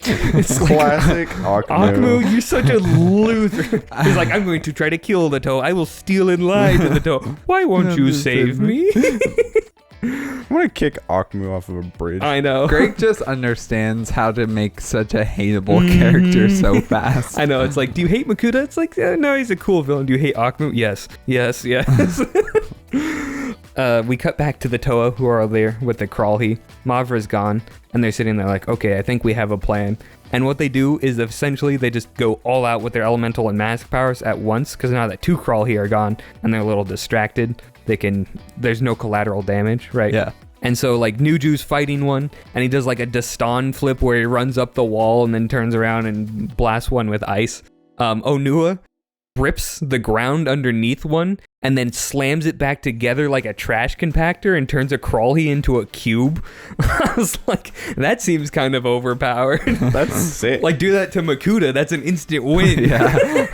It's Classic Akmu, you're such a loser. He's like, I'm going to try to kill the Toa. I will steal in line to the Toa. Why won't you save me? I'm gonna kick Akmu off of a bridge. I know. Greg just understands how to make such a hateable character so fast. I know. It's like, do you hate Makuta? It's like, no, he's a cool villain. Do you hate Akmu? Yes. We cut back to the Toa, who are there with the Crawley. Mavra's gone, and they're sitting there like, okay, I think we have a plan. And what they do is essentially they just go all out with their elemental and mask powers at once, because now that 2 Crawley are gone and they're a little distracted, there's no collateral damage, right? Yeah. And so, like, Nuju's fighting one, and he does, like, a Dastan flip where he runs up the wall and then turns around and blasts one with ice. Onua rips the ground underneath one and then slams it back together like a trash compactor and turns a Crawley into a cube. I was like, that seems kind of overpowered. That's sick. Like, do that to Makuta, that's an instant win. Yeah.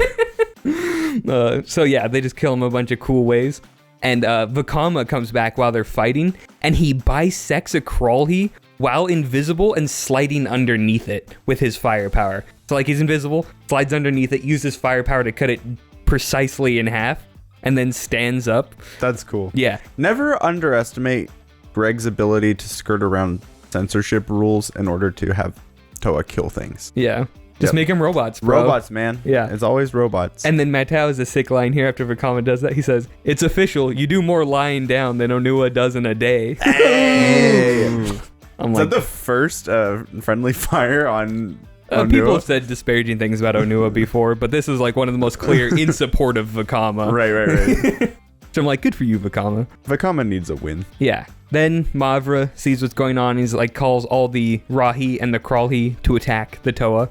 So, yeah, they just kill him a bunch of cool ways. And Vakama comes back while they're fighting, and he bisects a Crawley while invisible and sliding underneath it with his firepower. So, like, he's invisible, slides underneath it, uses firepower to cut it precisely in half, and then stands up. That's cool. Yeah. Never underestimate Greg's ability to skirt around censorship rules in order to have Toa kill things. Yeah. Just make him robots, bro. Robots, man. Yeah. It's always robots. And then Matau has a sick line here after Vakama does that. He says, it's official. You do more lying down than Onua does in a day. Hey! I'm Is like, that the first friendly fire on people Onua? have said disparaging things about Onua before, but this is like one of the most clear in support of Vakama. Right. So I'm like, good for you, Vakama. Vakama needs a win. Yeah. Then Mavra sees what's going on. He's like, calls all the Rahi and the Crawley to attack the Toa.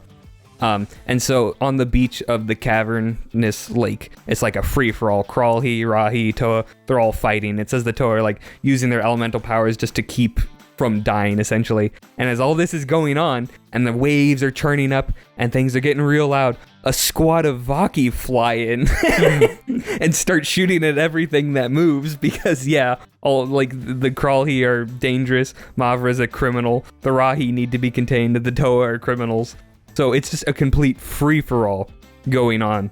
And so on the beach of the cavernous lake, it's like a free-for-all. Crawley, Rahi, Toa, they're all fighting. It says the Toa are like using their elemental powers just to keep from dying, essentially. And as all this is going on, and the waves are churning up, and things are getting real loud, a squad of Vaki fly in and start shooting at everything that moves because, yeah, all like the Crawley are dangerous, Mavra's a criminal, the Rahi need to be contained, the Toa are criminals. So it's just a complete free-for-all going on.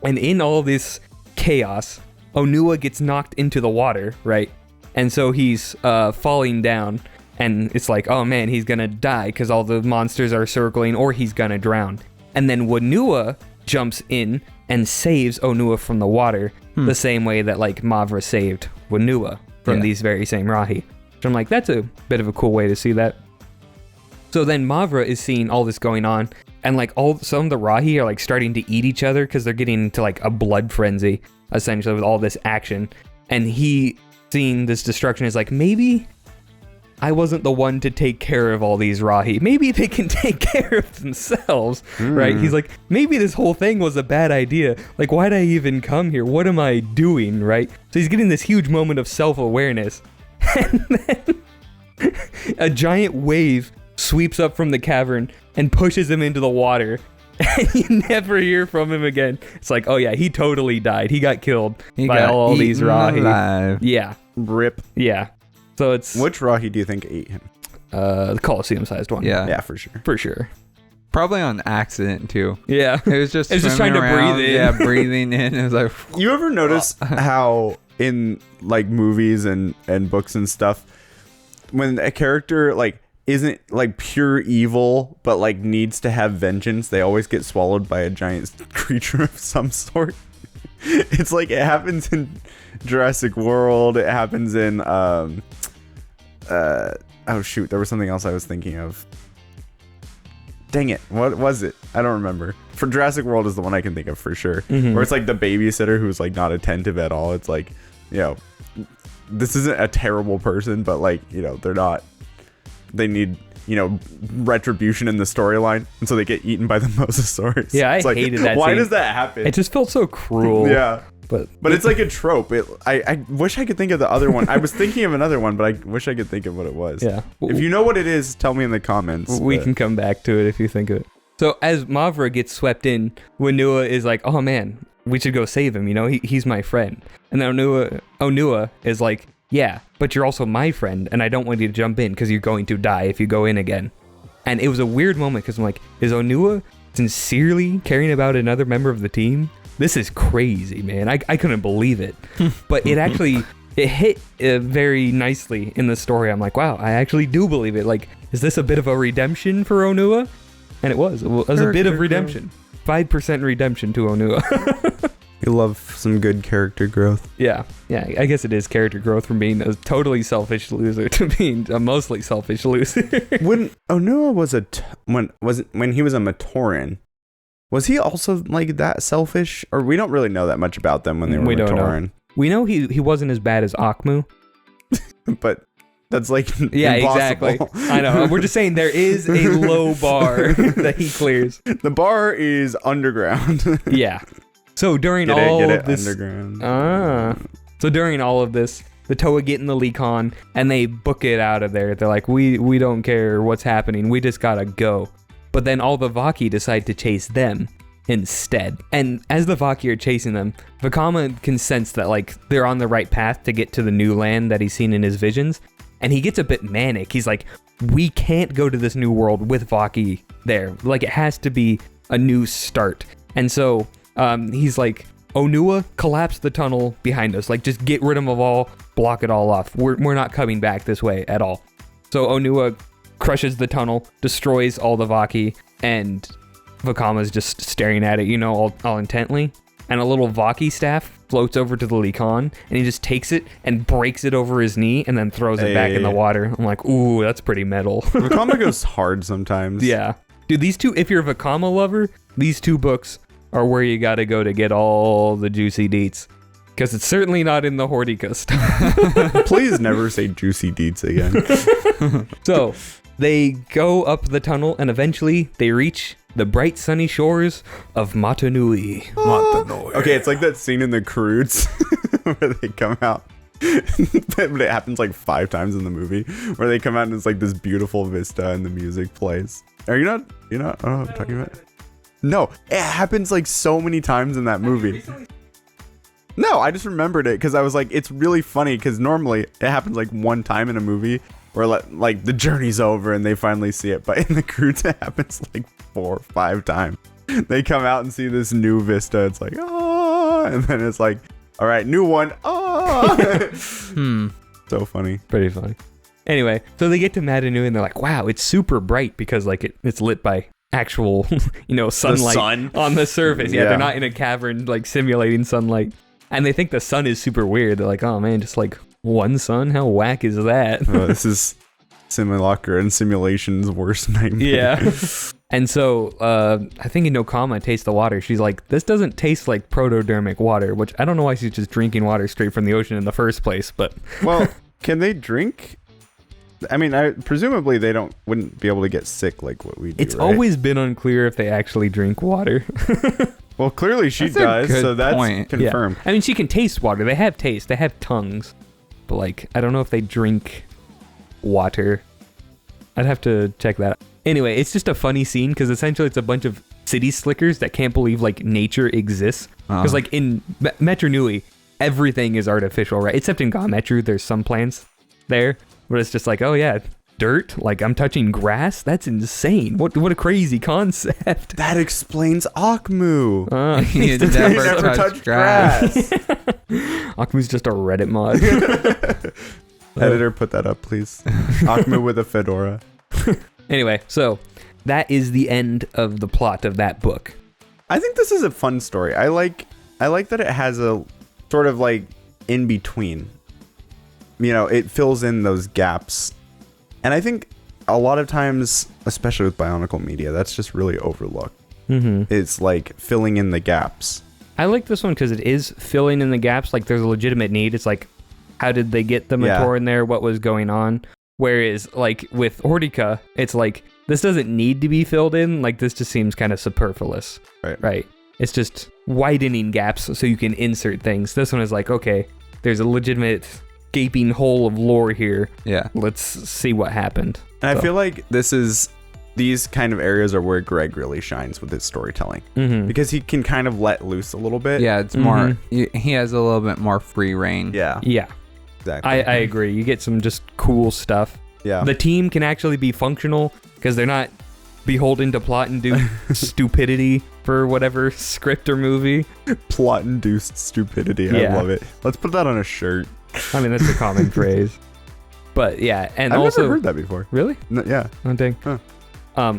And in all this chaos, Onua gets knocked into the water, right? And so he's falling down, and it's like, oh man, he's gonna die because all the monsters are circling, or he's gonna drown. And then Onua jumps in and saves Onua from the water, the same way that like Mavra saved Onua from these very same Rahi. So I'm like, that's a bit of a cool way to see that. So then Mavra is seeing all this going on, and like some of the Rahi are like starting to eat each other because they're getting into like a blood frenzy, essentially, with all this action. And he, seeing this destruction, is like, maybe I wasn't the one to take care of all these Rahi. Maybe they can take care of themselves, right? He's like, maybe this whole thing was a bad idea. Like, why'd I even come here? What am I doing, right? So he's getting this huge moment of self-awareness. And then a giant wave sweeps up from the cavern and pushes him into the water, and you never hear from him again. It's like, oh yeah, he totally died. He got killed by all these Rahi. Alive. Yeah. Rip. Yeah. So it's Which Rahi do you think ate him? the Colosseum-sized one. Yeah. Yeah, for sure. For sure. Probably on accident too. Yeah. It was just It's just swimming trying to around, breathe in. Yeah, breathing in. It was like, You ever notice how in like movies and books and stuff, when a character like isn't like pure evil but like needs to have vengeance, they always get swallowed by a giant creature of some sort? It's like it happens in Jurassic World. It happens in oh shoot, there was something else I was thinking of. Dang it, what was it? I don't remember. For Jurassic World is the one I can think of for sure. Where it's like the babysitter who's like not attentive at all. It's like, you know, this isn't a terrible person, but like, you know, they need, you know, retribution in the storyline, and so they get eaten by the mosasaurs. Yeah, I it's like, hated that why scene. does that happen? It just felt so cruel. Yeah. But it's like a trope. I wish I could think of the other one. I was thinking of another one, but I wish I could think of what it was. Yeah. If you know what it is, tell me in the comments. We can come back to it if you think of it. So as Mavra gets swept in, Onua is like, oh man, we should go save him. You know, he's my friend. And then Onua is like, yeah, but you're also my friend, and I don't want you to jump in because you're going to die if you go in again. And it was a weird moment because I'm like, is Onua sincerely caring about another member of the team? This is crazy, man. I couldn't believe it. But it hit very nicely in the story. I'm like, wow, I actually do believe it. Like, is this a bit of a redemption for Onua? And it was. It was a bit of redemption. 5% redemption to Onua. You love some good character growth. Yeah. I guess it is character growth from being a totally selfish loser to being a mostly selfish loser. When Onua was when he was a Matoran, was he also like that selfish? Or we don't really know that much about them when they were Matoran. We know he wasn't as bad as Akmu. But that's like yeah, impossible. Exactly. I know. We're just saying there is a low bar that he clears. The bar is underground. Yeah. So during So during all of this, the Toa get in the Lecon and they book it out of there. They're like, we don't care what's happening. We just gotta go. But then all the Vaki decide to chase them instead. And as the Vaki are chasing them, Vakama can sense that like they're on the right path to get to the new land that he's seen in his visions. And he gets a bit manic. He's like, we can't go to this new world with Vaki there. Like, it has to be a new start. And so he's like, Onua, collapse the tunnel behind us. Like, just get rid of them all, block it all off. We're not coming back this way at all. So Onua crushes the tunnel, destroys all the Vaki, and Vakama's just staring at it, you know, all intently. And a little Vaki staff floats over to the Lecon, and he just takes it and breaks it over his knee and then throws it back in the water. I'm like, ooh, that's pretty metal. Vakama goes hard sometimes. Yeah. Dude, these two, if you're a Vakama lover, these two books are where you gotta go to get all the juicy deets. Because it's certainly not in the Hortica stuff. Please never say juicy deets again. So, they go up the tunnel, and eventually they reach the bright sunny shores of Mata Nui. Mata Nui. Okay, it's like that scene in The Croods where they come out. But it happens like 5 times in the movie where they come out and it's like this beautiful vista and the music plays. Are you not? I don't know what I'm talking about. No, it happens like so many times in that movie. No, I just remembered it because I was like, it's really funny because normally it happens like one time in a movie where like the journey's over and they finally see it. But in The Croods, it happens like 4 or 5 times. They come out and see this new vista. It's like, oh, and then it's like, all right, new one. Oh, so funny. Pretty funny. Anyway, so they get to Mata Nui and they're like, wow, it's super bright because like it's lit by actual, you know, sunlight on the surface. Yeah, they're not in a cavern like simulating sunlight. And they think the sun is super weird. They're like, oh man, just like one sun? How whack is that? This is Simulacra and Simulation's worst nightmare. Yeah. And so I think Inokama tastes the water. She's like, this doesn't taste like protodermic water, which I don't know why she's just drinking water straight from the ocean in the first place. But well, can they drink? I mean, presumably they wouldn't be able to get sick like what we do. It's right? always been unclear if they actually drink water. Well, clearly she does, so that's confirmed. Yeah. I mean, she can taste water. They have taste. They have tongues. But, like, I don't know if they drink water. I'd have to check that out. Anyway, it's just a funny scene because essentially it's a bunch of city slickers that can't believe, like, nature exists. Because, like, in Metru Nui, everything is artificial, right? Except in Metru, there's some plants there. But it's just like, oh, yeah, dirt? Like, I'm touching grass? That's insane. What a crazy concept. That explains Akmu. He never touched grass. Akmu's just a Reddit mod. Editor, put that up, please. Akmu with a fedora. Anyway, so that is the end of the plot of that book. I think this is a fun story. I I like that it has a sort of like in between. It fills in those gaps. And I think a lot of times, especially with Bionicle media, that's just really overlooked. It's like filling in the gaps. I like this one because it is filling in the gaps. Like, there's a legitimate need. It's like, how did they get the Meteor in there? What was going on? Whereas, like, with Hortica, it's like, this doesn't need to be filled in. Like, this just seems kind of superfluous. Right. It's just widening gaps so you can insert things. This one is like, okay, there's a legitimate gaping hole of lore here. Yeah. Let's see what happened. And I feel like these kind of areas are where Greg really shines with his storytelling. Because he can kind of let loose a little bit. Yeah, it's more, he has a little bit more free reign. Yeah. Exactly. I agree. You get some just cool stuff. Yeah. The team can actually be functional because they're not beholden to plot and do stupidity for whatever script or movie. Plot-induced stupidity. Yeah. I love it. Let's put that on a shirt. I mean, that's a common phrase. But yeah, and I've also... never heard that before. Really? No, yeah. Oh, dang. Huh.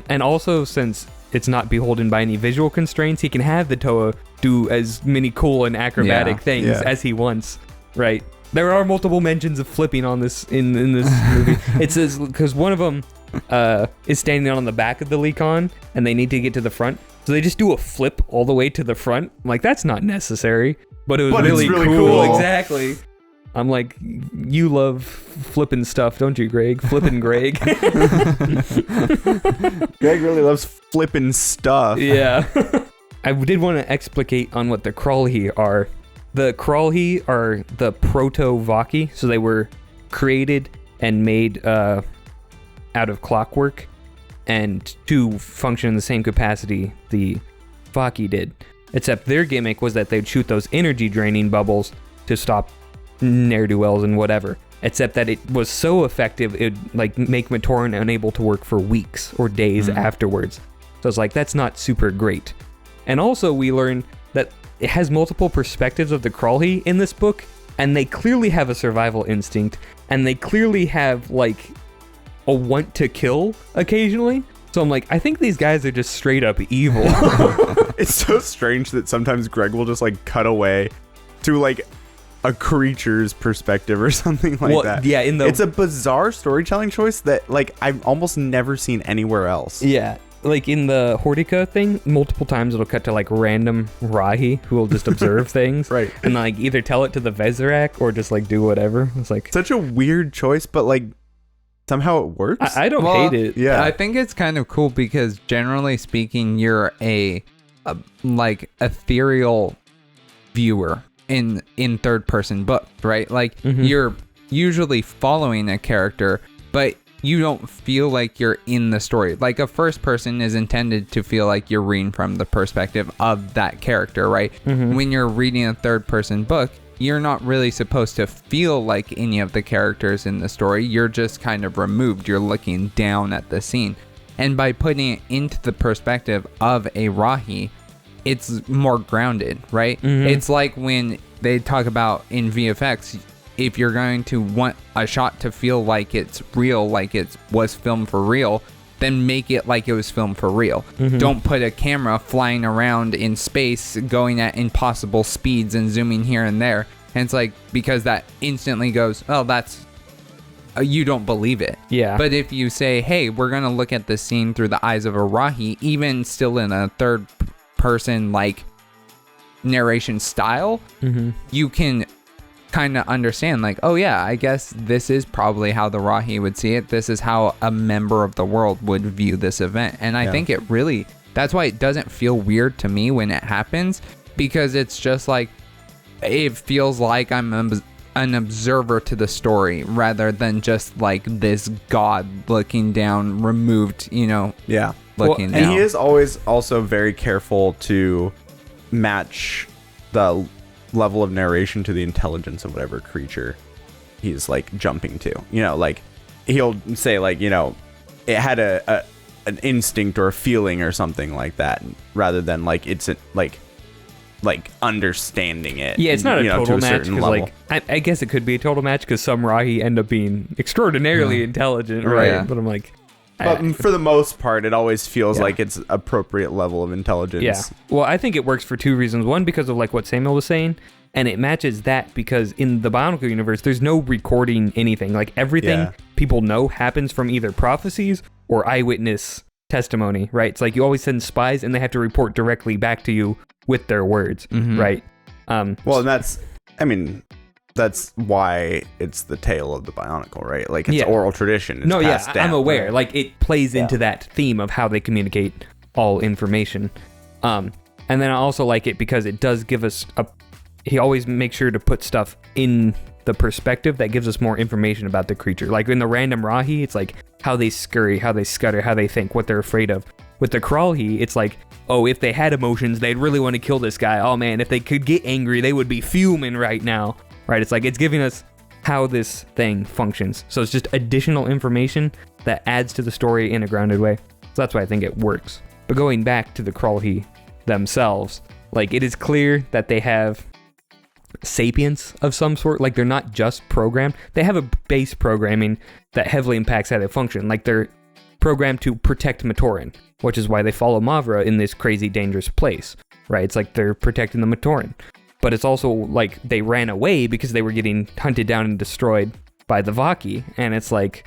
And also, since it's not beholden by any visual constraints, he can have the Toa do as many cool and acrobatic things as he wants, right? There are multiple mentions of flipping on this in this movie. It says, because one of them is standing on the back of the Lecon, and they need to get to the front, so they just do a flip all the way to the front. I'm like, that's not necessary, but it was really cool. Exactly. I'm like, you love flipping stuff, don't you, Greg? Flipping Greg. Greg really loves flipping stuff. Yeah. I did want to explicate on what the Kralhi are. The Kralhi are the proto-Vaki, so they were created and made out of clockwork, and to function in the same capacity the Vaki did. Except their gimmick was that they'd shoot those energy-draining bubbles to stop ne'er-do-wells and whatever. Except that it was so effective, it'd like make Matoran unable to work for weeks or days afterwards. So it's like, that's not super great. And also we learn that it has multiple perspectives of the Kralhi in this book, and they clearly have a survival instinct, and they clearly have like a want to kill occasionally. So I'm like, I think these guys are just straight up evil. It's so strange that sometimes Greg will just like cut away to like a creature's perspective or something like that. Yeah, it's a bizarre storytelling choice that like I've almost never seen anywhere else. Yeah, like in the Hortica thing, multiple times it'll cut to like random Rahi who will just observe things, right? And like either tell it to the Vezirac or just like do whatever. It's like such a weird choice, but like somehow it works. I don't hate it. Yeah, I think it's kind of cool because generally speaking, you're a like ethereal viewer in third person book, right? Like you're usually following a character, but you don't feel like you're in the story. Like a first person is intended to feel like you're reading from the perspective of that character, right? When you're reading a third person book, you're not really supposed to feel like any of the characters in the story. You're just kind of removed. You're looking down at the scene. And by putting it into the perspective of a Rahi, it's more grounded, right? It's like when they talk about in VFX, if you're going to want a shot to feel like it's real, like it was filmed for real, then make it like it was filmed for real. Don't put a camera flying around in space, going at impossible speeds and zooming here and there. And it's like, because that instantly goes, oh, that's, you don't believe it. Yeah. But if you say, hey, we're going to look at the scene through the eyes of a Rahi, even still in a third person like narration style, you can kind of understand like, oh yeah, I guess this is probably how the Rahi would see it. This is how a member of the world would view this event. And I think it really, that's why it doesn't feel weird to me when it happens, because it's just like, it feels like I'm an observer to the story rather than just like this god looking down, removed, you know. Yeah. Looking down. And he is always also very careful to match the level of narration to the intelligence of whatever creature he's like jumping to. You know, like he'll say like, you know, it had an instinct or a feeling or something like that, rather than like it's like understanding it. Yeah, it's not a total match, because level. like I guess it could be a total match because some Rahi end up being extraordinarily intelligent, right? Yeah. But I'm like, But for the most part, it always feels like it's appropriate level of intelligence. Yeah. Well, I think it works for two reasons. One, because of like what Samuel was saying, and it matches that because in the Bionicle universe, there's no recording anything. Like everything people know happens from either prophecies or eyewitness testimony, right? It's like you always send spies and they have to report directly back to you with their words, right? Well, and that's why it's the tale of the Bionicle, right? Like it's oral tradition. It's passed down, I'm aware. right? Like it plays into that theme of how they communicate all information. And then I also like it because it does give us he always makes sure to put stuff in the perspective that gives us more information about the creature. Like in the random Rahi, it's like how they scurry, how they scutter, how they think, what they're afraid of. With the Kralhi, it's like, oh, if they had emotions, they'd really want to kill this guy. Oh man, if they could get angry, they would be fuming right now. Right? It's like it's giving us how this thing functions. So it's just additional information that adds to the story in a grounded way. So that's why I think it works. But going back to the Kralhi themselves, like it is clear that they have sapience of some sort. Like they're not just programmed. They have a base programming that heavily impacts how they function. Like they're programmed to protect Matoran, which is why they follow Mavra in this crazy dangerous place, right? It's like they're protecting the Matoran. But it's also like they ran away because they were getting hunted down and destroyed by the Vaki, and it's like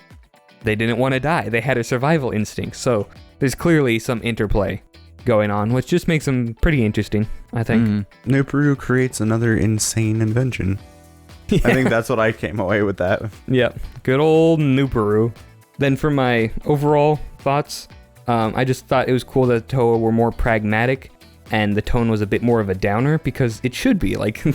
they didn't want to die. They had a survival instinct. So there's clearly some interplay going on, which just makes them pretty interesting, I think. Metru creates another insane invention. I think that's what I came away with that. Yep, good old Metru. Then for my overall thoughts, I just thought it was cool that Toa were more pragmatic and the tone was a bit more of a downer because it should be. Like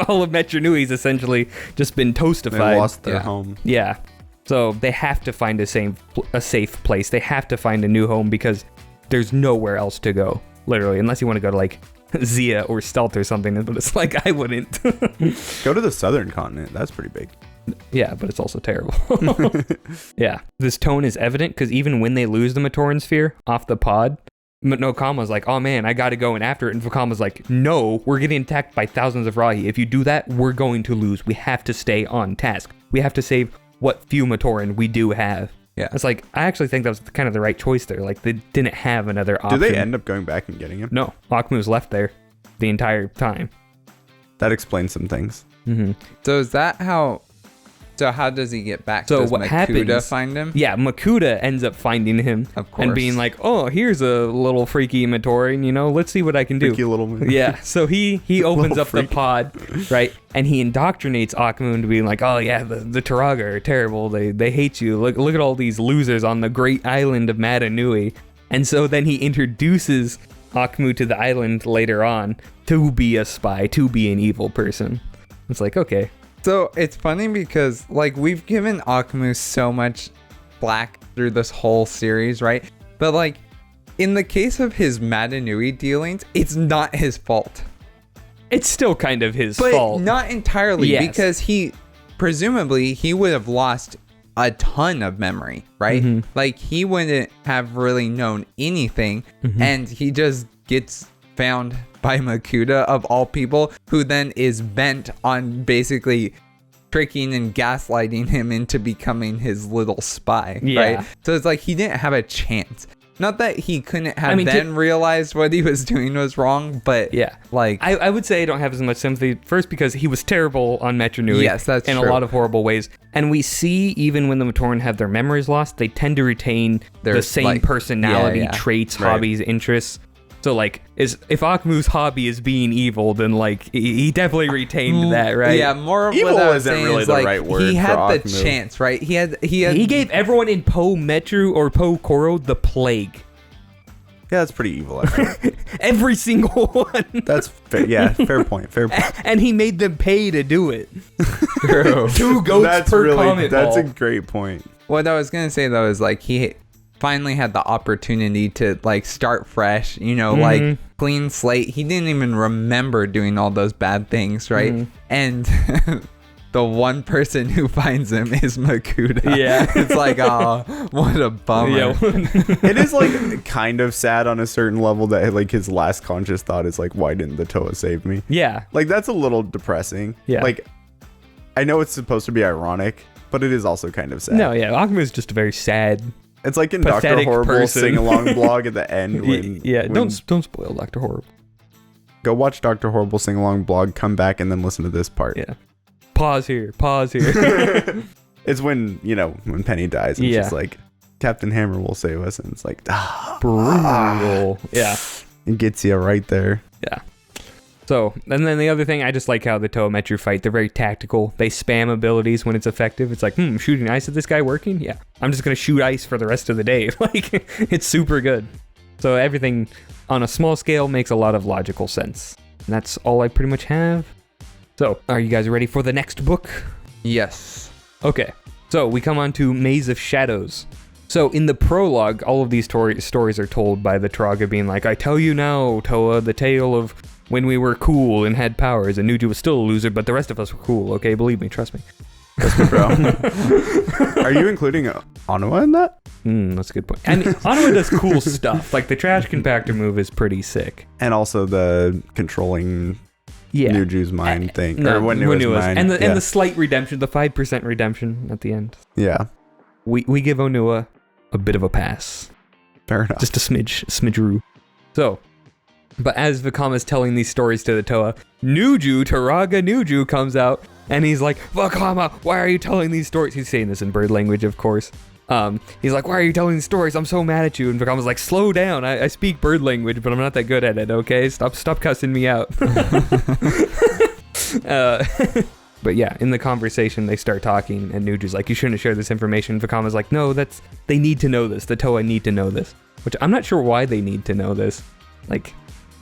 all of Metru Nui's essentially just been toastified. They lost their home. Yeah. So they have to find a safe place. They have to find a new home because there's nowhere else to go, literally, unless you want to go to like Zia or Stealth or something. But it's like, I wouldn't. Go to the southern continent. That's pretty big. Yeah, but it's also terrible. Yeah. This tone is evident because even when they lose the Matoran sphere off the pod, Nokama's like, oh man, I gotta go in after it. And Fakama's like, no, we're getting attacked by thousands of Rahi. If you do that, we're going to lose. We have to stay on task. We have to save what few Matoran we do have. Yeah. It's like, I actually think that was kind of the right choice there. Like, they didn't have another option. Did they end up going back and getting him? No. Akumu's left there the entire time. That explains some things. So is that how... So how does he get back? So does what happens? Find him? Yeah, Makuta ends up finding him, of course, and being like, "Oh, here's a little freaky Matoran. You know, let's see what I can do." Freaky little man. Yeah. So he opens up the pod, right, and he indoctrinates Akumu into being like, "Oh yeah, the Turaga are terrible. They hate you. Look at all these losers on the great island of Mata Nui." And so then he introduces Akumu to the island later on to be a spy, to be an evil person. It's like, okay. So it's funny because like we've given Akumu so much flack through this whole series, right? But like in the case of his Mata Nui dealings, it's not his fault. It's still kind of his but fault. Not entirely, because he presumably he would have lost a ton of memory, right? Like he wouldn't have really known anything, and he just gets found by Makuta of all people, who then is bent on basically tricking and gaslighting him into becoming his little spy, right? So it's like he didn't have a chance. Not that he couldn't have realized what he was doing was wrong, but like I would say I don't have as much sympathy first because he was terrible on Metru Nui. Yes, that's in true. a lot of horrible ways. And we see even when the Matoran have their memories lost, they tend to retain the same like, personality, traits, hobbies, interests. So like, if Akumu's hobby is being evil, then like he definitely retained that, right? Yeah, more of evil what I was isn't saying really is the like, right word. He had for the Akumu. chance, right? He gave everyone in Po Metru or Po Koro the plague. Yeah, that's pretty evil. Actually. Every single one. That's fair. Yeah, fair point. Fair point. And he made them pay to do it. True. 2 goats per comment. That's ball. a great point. What I was gonna say though is like he finally had the opportunity to like start fresh, you know, like clean slate. He didn't even remember doing all those bad things, right? And the one person who finds him is Makuta. Yeah. It's like, oh, what a bummer. Yeah. It is like kind of sad on a certain level that like his last conscious thought is like, why didn't the Toa save me? Yeah. Like that's a little depressing. Yeah. Like I know it's supposed to be ironic, but it is also kind of sad. No, yeah. Akuma is just a very sad It's like in Dr. pathetic Horrible's person. sing-along blog at the end. When, don't spoil Dr. Horrible. Go watch Dr. Horrible sing-along blog, come back, and then listen to this part. Yeah. Pause here. It's when, when Penny dies, and she's like, Captain Hammer will save us, and it's like, Brutal. Yeah. It gets you right there. Yeah. So, and then the other thing, I just like how the Toa Metru fight. They're very tactical. They spam abilities when it's effective. It's like, shooting ice at this guy working? Yeah. I'm just going to shoot ice for the rest of the day. Like, it's super good. So everything on a small scale makes a lot of logical sense. And that's all I pretty much have. So, are you guys ready for the next book? Yes. Okay. So, we come on to Maze of Shadows. So, in the prologue, all of these stories are told by the Turaga being like, I tell you now, Toa, the tale of when we were cool and had powers, and Nuju was still a loser, but the rest of us were cool, okay? Believe me, trust me. Trust me, bro. Are you including Onua in that? That's a good point. And Onua does cool stuff. Like, the trash compactor move is pretty sick. And also the controlling Nuju's mind thing. No, or when Nuju's mind. And the slight redemption, the 5% redemption at the end. Yeah. We give Onua a bit of a pass. Fair enough. Just a smidgeroo. So, but as Vakama's telling these stories to the Toa, Turaga Nuju comes out, and he's like, Vakama, why are you telling these stories? He's saying this in bird language, of course. He's like, why are you telling these stories? I'm so mad at you. And Vakama's like, slow down. I speak bird language, but I'm not that good at it, okay? Stop cussing me out. But yeah, in the conversation, they start talking, and Nuju's like, you shouldn't have shared this information. Vakama's like, no, they need to know this. The Toa need to know this. Which I'm not sure why they need to know this. Like,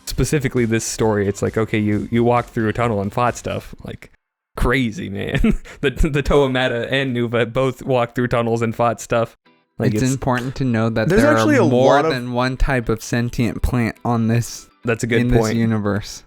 specifically this story, it's like, okay, you walked through a tunnel and fought stuff. Like, crazy, man. the Toa Mata and Nuva both walked through tunnels and fought stuff. Like, it's important to know that there's there actually are a more lot of- than one type of sentient plant on this. That's a good in point. this universe.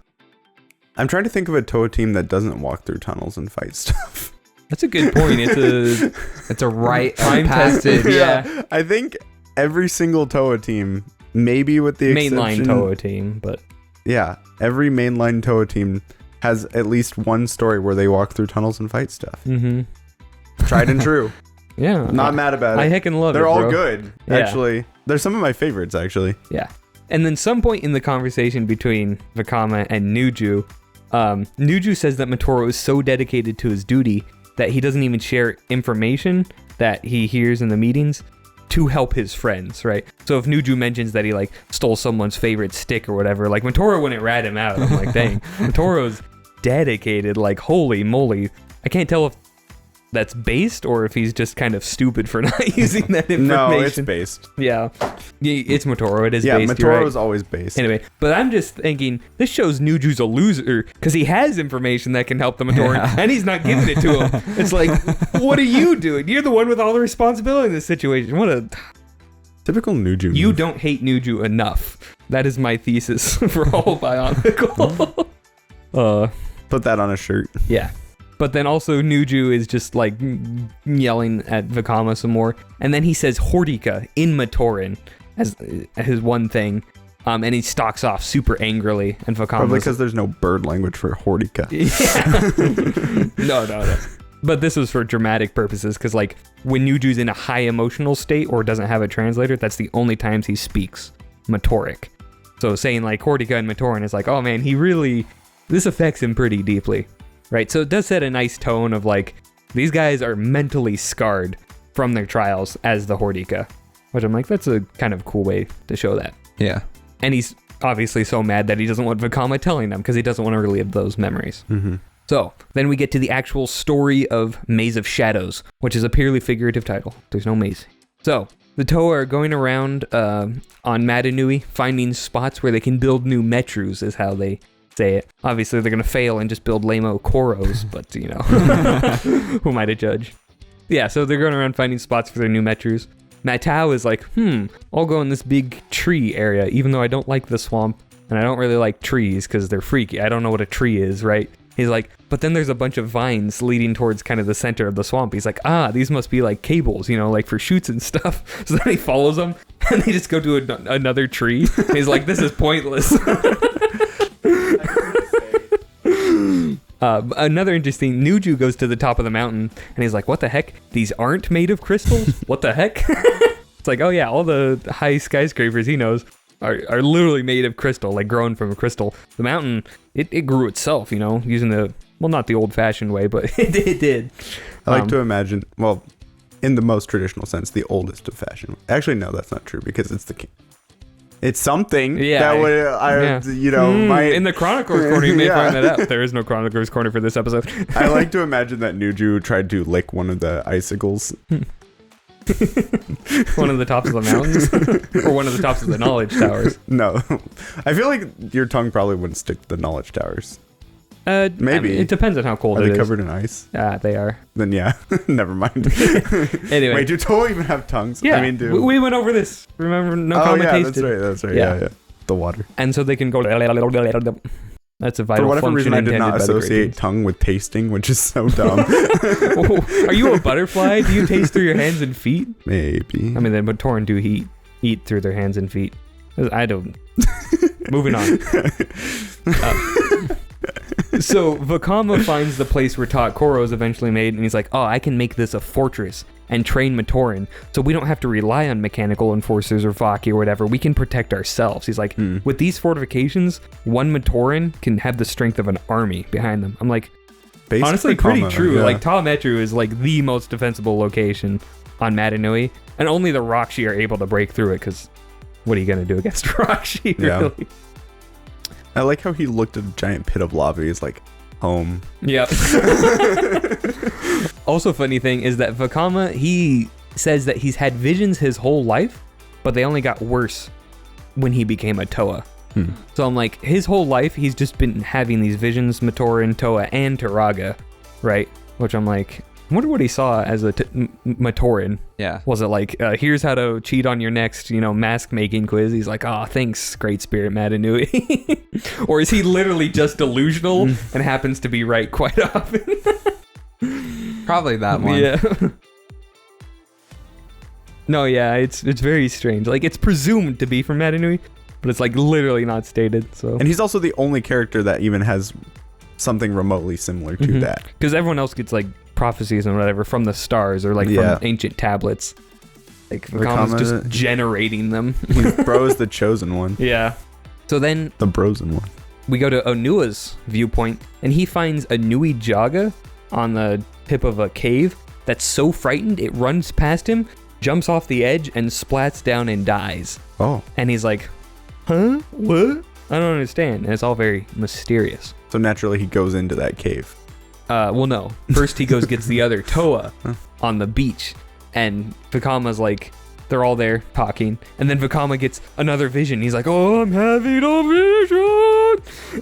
I'm trying to think of a Toa team that doesn't walk through tunnels and fight stuff. That's a good point. It's a rite of Time passage. tested, yeah. I think every single Toa team, maybe with the Mainline exception, Toa team, but yeah, every mainline Toa team has at least one story where they walk through tunnels and fight stuff. Tried and true. Yeah, Not mad about it. I heckin' love They're it, all bro. good, Yeah. actually. They're some of my favorites, actually. Yeah. And then some point in the conversation between Vakama and Nuju, Nuju says that Metoro is so dedicated to his duty that he doesn't even share information that he hears in the meetings to help his friends, right? So if Nuju mentions that he like stole someone's favorite stick or whatever, like Metoro wouldn't rat him out. I'm like, dang, Metoro's dedicated, like holy moly. I can't tell if that's based or if he's just kind of stupid for not using that information. No, it's based. Yeah. It's Metoro. It is Yeah, based. You're right. Metoro's always based. Anyway, but I'm just thinking, this shows Nuju's a loser because he has information that can help the Matoran, and he's not giving it to him. It's like, what are you doing? You're the one with all the responsibility in this situation. Typical Nuju. You move. don't hate Nuju enough. That is my thesis for all Bionicle. Put that on a shirt. Yeah. But then also Nuju is just like yelling at Vakama some more. And then he says Hortica in Matoran as his one thing. And he stalks off super angrily. And Vakama Probably because there's no bird language for Hortica. Yeah. No. But this was for dramatic purposes because like when Nuju's in a high emotional state or doesn't have a translator, that's the only times he speaks Matoric. So saying like Hortica and Matoran is like, oh man, this affects him pretty deeply. Right, so it does set a nice tone of like, these guys are mentally scarred from their trials as the Hortica, which I'm like, that's a kind of cool way to show that. Yeah. And he's obviously so mad that he doesn't want Vakama telling them because he doesn't want to relive those memories. Mm-hmm. So then we get to the actual story of Maze of Shadows, which is a purely figurative title. There's no maze. So the Toa are going around on Mata Nui, finding spots where they can build new Metrus, is how they say it. Obviously, they're going to fail and just build lame-o Koros, but, you know, who am I to judge? Yeah, so they're going around finding spots for their new Metrus. Matau is like, I'll go in this big tree area, even though I don't like the swamp, and I don't really like trees because they're freaky. I don't know what a tree is, right? He's like, but then there's a bunch of vines leading towards kind of the center of the swamp. He's like, these must be like cables, you know, like for chutes and stuff. So then he follows them, and they just go to another tree. And he's like, this is pointless. Another interesting, Nuju goes to the top of the mountain and he's like, what the heck? These aren't made of crystals? What the heck? It's like, oh yeah, all the high skyscrapers he knows are literally made of crystal, like grown from a crystal. The mountain, it grew itself, using not the old-fashioned way, but it did. I like to imagine, well, in the most traditional sense, the oldest of fashion. Actually, no, that's not true because it's the king. It's something that would, might... In the Chronicler's Corner, you may find that out. There is no Chronicler's Corner for this episode. I like to imagine that Nuju tried to lick one of the icicles. One of the tops of the mountains? Or one of the tops of the knowledge towers? No. I feel like your tongue probably wouldn't stick to the knowledge towers. Maybe. I mean, it depends on how cold it is. Are they covered in ice? They are. Then yeah, never mind. Anyway. Wait, do Toa even have tongues? Yeah, I mean, we went over this. Remember, no oh, common yeah, tasted. that's right. Yeah. The water. And so they can go... That's a vital For whatever function reason, I did not intended by the associate great tongue with tasting, which is so dumb. Are you a butterfly? Do you taste through your hands and feet? Maybe. I mean, the Matoran do eat through their hands and feet. I don't. Moving on. So Vakama finds the place where Koro is eventually made, and he's like, oh, I can make this a fortress and train Matoran, so we don't have to rely on mechanical enforcers or Vaki or whatever. We can protect ourselves. He's like, with these fortifications, one Matoran can have the strength of an army behind them. I'm like, Basically, honestly, pretty true. Yeah. Like, Toa Metru is like the most defensible location on Mata Nui, and only the Rakshi are able to break through it, because what are you going to do against Rakshi, really? Yeah. I like how he looked at a giant pit of lava. He's like, home. Yep. Also, funny thing is that Vakama, he says that he's had visions his whole life, but they only got worse when he became a Toa. So I'm like, his whole life, he's just been having these visions, Matoran, Toa, and Turaga, right? Which I'm like, I wonder what he saw as a Matoran. Yeah. Was it like, here's how to cheat on your next, mask making quiz? He's like, oh, thanks, Great Spirit Mata Nui. Or is he literally just delusional and happens to be right quite often? Probably that one. Yeah. No, yeah, it's very strange. Like, it's presumed to be from Mata Nui, but it's like literally not stated. So. And he's also the only character that even has something remotely similar to that. Because everyone else gets like prophecies and whatever from the stars or like from ancient tablets. Like Vakama's just generating them. Bro is the chosen one. Yeah. So then the Brosen one. We go to Onua's viewpoint, and he finds a Nui Jaga on the tip of a cave that's so frightened it runs past him, jumps off the edge, and splats down and dies. Oh. And he's like, huh? What? I don't understand. And it's all very mysterious. So naturally he goes into that cave. Well, no. First he gets the other Toa on the beach, and Vakama's like, they're all there talking, and then Vakama gets another vision. He's like, oh, I'm having a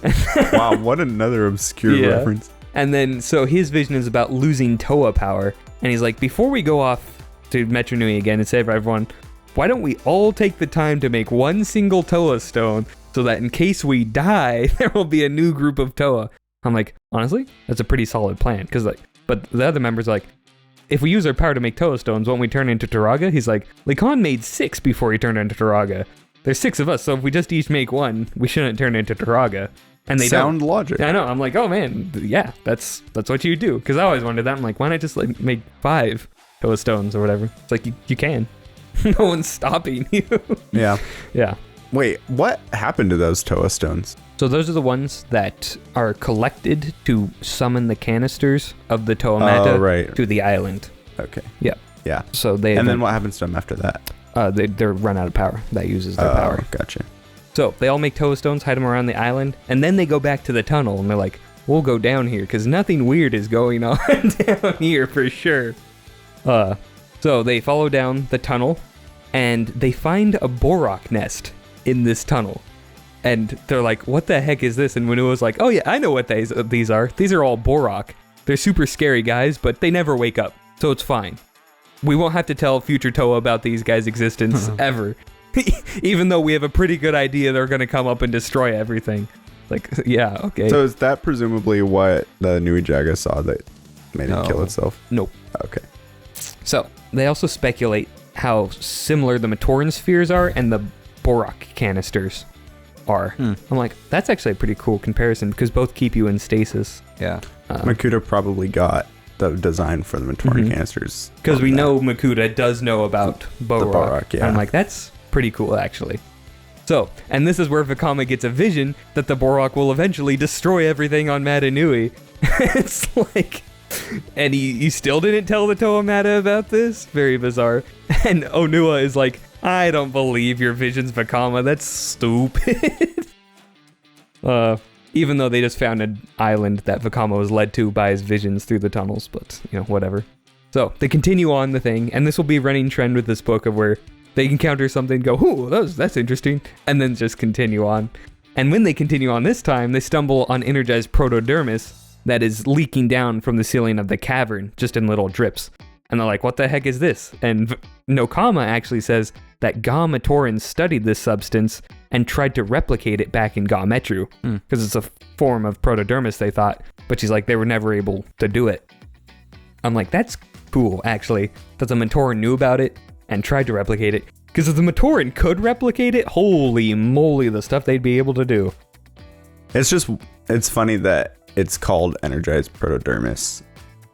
vision! Wow, what another obscure reference. And then, so his vision is about losing Toa power, and he's like, before we go off to Metru Nui again and save everyone, why don't we all take the time to make one single Toa stone, so that in case we die, there will be a new group of Toa. I'm like, honestly, that's a pretty solid plan, because like, but the other members are like, if we use our power to make Toa stones, won't we turn into Turaga? He's like, Lacan made 6 before he turned into Turaga. There's 6 of us, so if we just each make one, we shouldn't turn into Turaga. And they sound logic. I know. I'm like, oh man, yeah, that's what you do. Because I always wondered that. I'm like, why not just like make 5 Toa stones or whatever? It's like you can. No one's stopping you. Yeah. Yeah. Wait, what happened to those Toa stones? So those are the ones that are collected to summon the canisters of the Toa Mata to the island. Okay. Yeah. Yeah. So then what happens to them after that? They're run out of power. That uses their power. Gotcha. So they all make Toa stones, hide them around the island, and then they go back to the tunnel, and they're like, we'll go down here, because nothing weird is going on down here for sure. So they follow down the tunnel, and they find a Borak nest in this tunnel. And they're like, what the heck is this? And Wanua's like, oh yeah, I know what these are. These are all Borak. They're super scary guys, but they never wake up, so it's fine. We won't have to tell future Toa about these guys' existence ever. Even though we have a pretty good idea they're going to come up and destroy everything. Like, yeah, okay. So is that presumably what the Nui Jaga saw that made it kill itself? Nope. Okay. So, they also speculate how similar the Matoran spheres are and the Borak canisters are. I'm like, that's actually a pretty cool comparison because both keep you in stasis. Yeah. Makuta probably got the design for the Matoran canisters. Because we know Makuta does know about Barraki. Barraki, yeah. I'm like, that's pretty cool, actually. So, and this is where Vakama gets a vision that the Barraki will eventually destroy everything on Mata Nui. It's like, and he still didn't tell the Toa Mata about this? Very bizarre. And Onua is like, I don't believe your visions, Vakama. That's stupid. Even though they just found an island that Vakama was led to by his visions through the tunnels, but, whatever. So, they continue on the thing, and this will be a running trend with this book of where they encounter something, go, ooh, that's interesting, and then just continue on. And when they continue on this time, they stumble on energized protodermis that is leaking down from the ceiling of the cavern, just in little drips. And they're like, what the heck is this? And Nokama actually says that Ga Matoran studied this substance and tried to replicate it back in Ga Metru, because it's a form of protodermis, they thought. But she's like, they were never able to do it. I'm like, that's cool, actually, that the Matoran knew about it and tried to replicate it. Because if the Matoran could replicate it, holy moly, the stuff they'd be able to do. It's funny that it's called energized protodermis,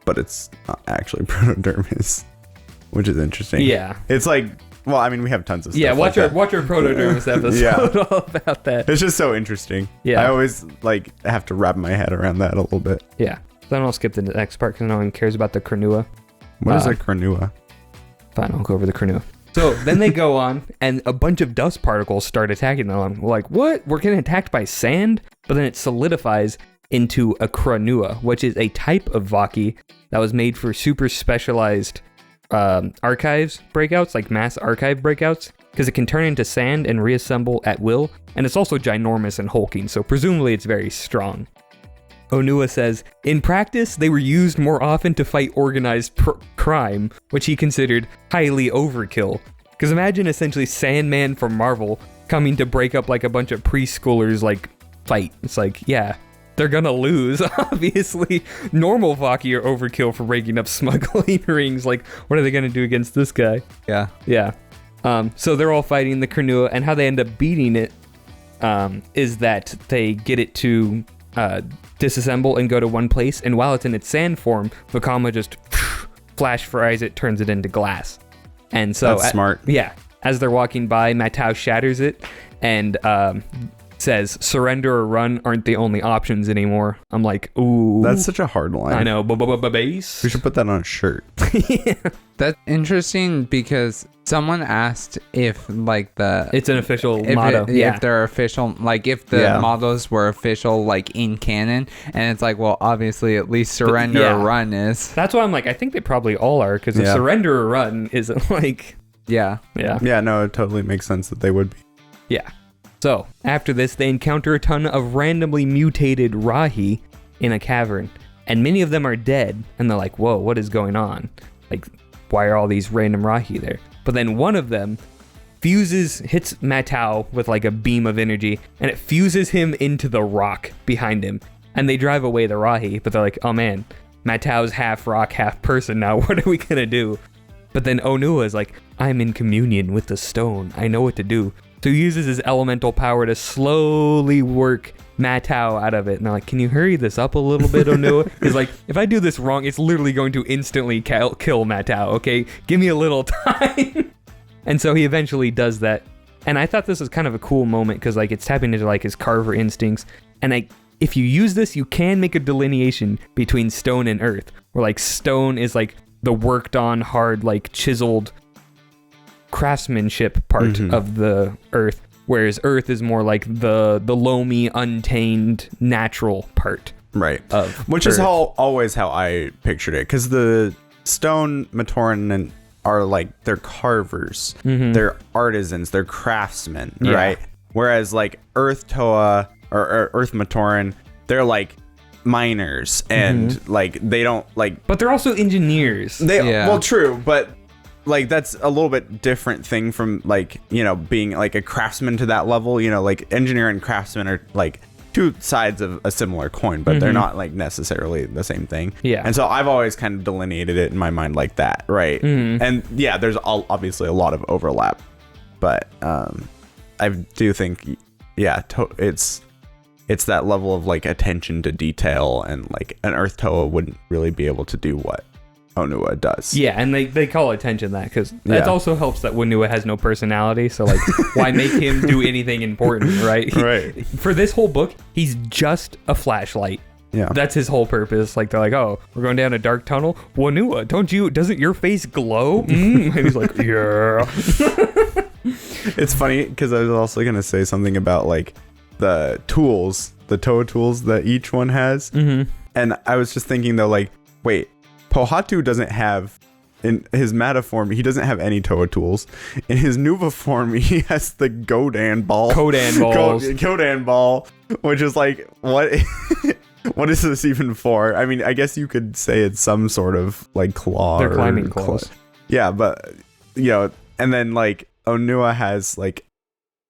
but it's not actually protodermis, which is interesting. Yeah. It's like, well, I mean, we have tons of stuff. Yeah, watch like our protodermis episode all about that. It's just so interesting. Yeah. I always have to wrap my head around that a little bit. Yeah. Then I'll skip the next part because no one cares about the Krenua. What is a Krenua? Fine, I'll go over the Krenua. So then they go on, and a bunch of dust particles start attacking them. We're like, what? We're getting attacked by sand? But then it solidifies into a Krenua, which is a type of Vaki that was made for super specialized archives breakouts, like mass archive breakouts, because it can turn into sand and reassemble at will, and it's also ginormous and hulking, so presumably it's very strong. Onua says, in practice, they were used more often to fight organized crime, which he considered highly overkill. Because imagine essentially Sandman from Marvel coming to break up like a bunch of preschoolers like fight. It's like, yeah, they're gonna lose, obviously. Normal Vaki are overkill for breaking up smuggling rings. Like, what are they gonna do against this guy? Yeah. Yeah. So they're all fighting the Krenua, and how they end up beating it is that they get it to disassemble and go to one place, and while it's in its sand form, Vakama just flash fries it, turns it into glass. And so that's smart. Yeah. As they're walking by, Matau shatters it and says, surrender or run aren't the only options anymore. I'm like, ooh. That's such a hard line. I know. Base. We should put that on a shirt. Yeah. That's interesting because someone asked if it's an official motto. If they're official, like if the mottos were official, like in canon, and it's like, well, obviously at least surrender or run is. That's why I'm like, I think they probably all are, because if surrender or run isn't like. Yeah. No, it totally makes sense that they would be. Yeah. So after this, they encounter a ton of randomly mutated Rahi in a cavern, and many of them are dead, and they're like, whoa, what is going on? Like, why are all these random Rahi there? But then one of them hits Matau with like a beam of energy, and it fuses him into the rock behind him. And they drive away the Rahi, but they're like, oh man, Matau's half rock, half person now. What are we gonna do? But then Onua is like, I'm in communion with the stone. I know what to do. So he uses his elemental power to slowly work Matau out of it. And they're like, can you hurry this up a little bit, Onua? He's like, if I do this wrong, it's literally going to instantly kill Matau, okay? Give me a little time. And so he eventually does that. And I thought this was kind of a cool moment because like it's tapping into like his carver instincts. And if you use this, you can make a delineation between stone and earth, where like stone is like the worked on, hard, like chiseled craftsmanship part of the earth, whereas earth is more like the loamy, untamed, natural part. Right. Which earth. Is always how I pictured it, because the stone Matoran are like, they're carvers, they're artisans, they're craftsmen, right? Whereas like Earth Toa or Earth Matoran, they're like miners and like they don't like. But they're also engineers. Well, true, but like that's a little bit different thing from like, you know, being like a craftsman to that level. You know, like engineer and craftsman are like two sides of a similar coin, but they're not like necessarily the same thing. Yeah. And so I've always kind of delineated it in my mind like that, right? And yeah, there's obviously a lot of overlap, but I do think, yeah, it's it's that level of like attention to detail, and like an Earth Toa wouldn't really be able to do what Onua does. Yeah, and they call attention that because that also helps that Onua has no personality. So like, why make him do anything important, right? Right. For this whole book, he's just a flashlight. Yeah. That's his whole purpose. Like, they're like, oh, we're going down a dark tunnel. Onua, doesn't your face glow? And he's like, yeah. It's funny because I was also gonna say something about like the tools, the Toa tools that each one has, and I was just thinking though, like, wait, Pohatu doesn't have, in his Mata form, he doesn't have any Toa tools. In his Nuva form, he has the Godan ball. Kodan balls. Kodan ball, which is like, what? What is this even for? I mean, I guess you could say it's some sort of like claw. They're climbing claws. Yeah, but you know, and then like Onua has like,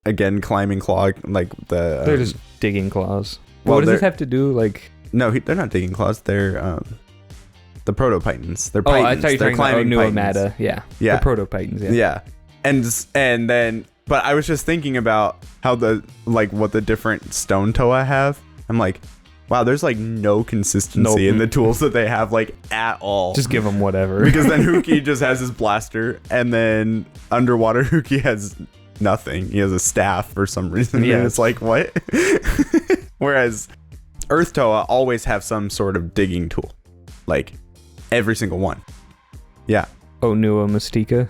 again, climbing claw, like the. They're just digging claws. Well, what does this have to do? Like, no, they're not digging claws. They're the proto-pythons. They're oh, pythons. I thought you were They're talking about climbing Onua pythons. Mata. Yeah. Yeah. The proto-pythons. Yeah. Yeah. And then, but I was just thinking about how what the different stone Toa have. I'm like, wow, there's like no consistency in the tools that they have, like, at all. Just give them whatever. Because then Huki just has his blaster, and then underwater Huki has nothing. He has a staff for some reason. Yeah. And it's like, what? Whereas Earth Toa always have some sort of digging tool. Like, every single one. Yeah. Onua Mystica.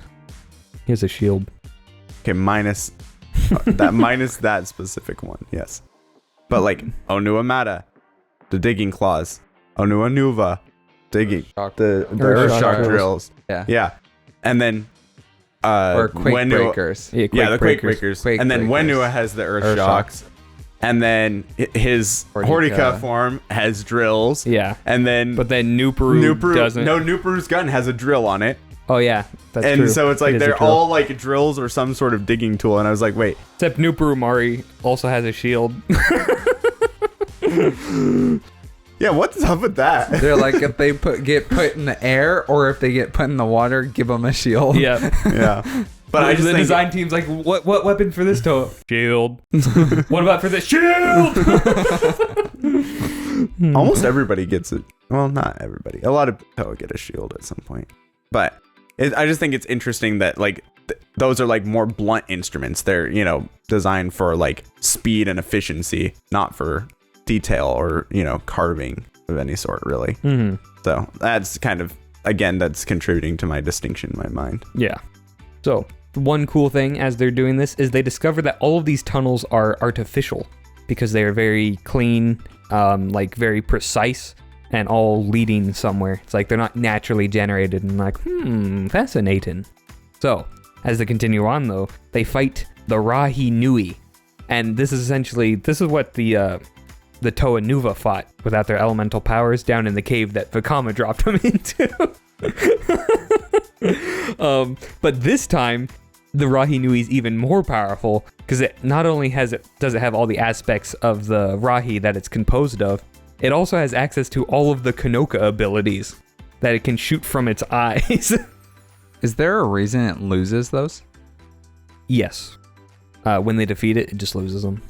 He has a shield. Okay, minus that specific one, yes. But like Onua Mata, the digging claws. Onua Nuva, digging. The earth shock drills. Yeah. Yeah. And then Or quake breakers. Yeah, the quake breakers. And then Wenua has the earth shocks. And then his Hortica form has drills. Yeah. And then But then Nupuru doesn't. No, Nupuru's gun has a drill on it. Oh, yeah. That's And true. so it's like It is a they're drill. all like drills or some sort of digging tool. And I was like, wait. Except Nupuru Mari also has a shield. Yeah, what's up with that? They're like, if they get put in the air or if they get put in the water, give them a shield. Yeah. Yeah. But I just the think design team's like, what weapon for this Toa? Shield. What about for this? Shield! almost everybody gets it. Well, not everybody. A lot of Toa get a shield at some point. But I just think it's interesting that like those are like more blunt instruments. They're, you know, designed for like speed and efficiency, not for detail or, you know, carving of any sort, really. Mm-hmm. So that's kind of, again, that's contributing to my distinction in my mind. Yeah. So one cool thing as they're doing this is they discover that all of these tunnels are artificial because they are very clean, like very precise, and all leading somewhere. It's like they're not naturally generated, and like, fascinating. So as they continue on, though, they fight the Rahi Nui, and this is what the Toa Nuva fought without their elemental powers down in the cave that Vakama dropped them into. But this time, the Rahi Nui is even more powerful because it not only does it have all the aspects of the Rahi that it's composed of, it also has access to all of the Kanoka abilities that it can shoot from its eyes. Is there a reason it loses those? Yes. When they defeat it, it just loses them.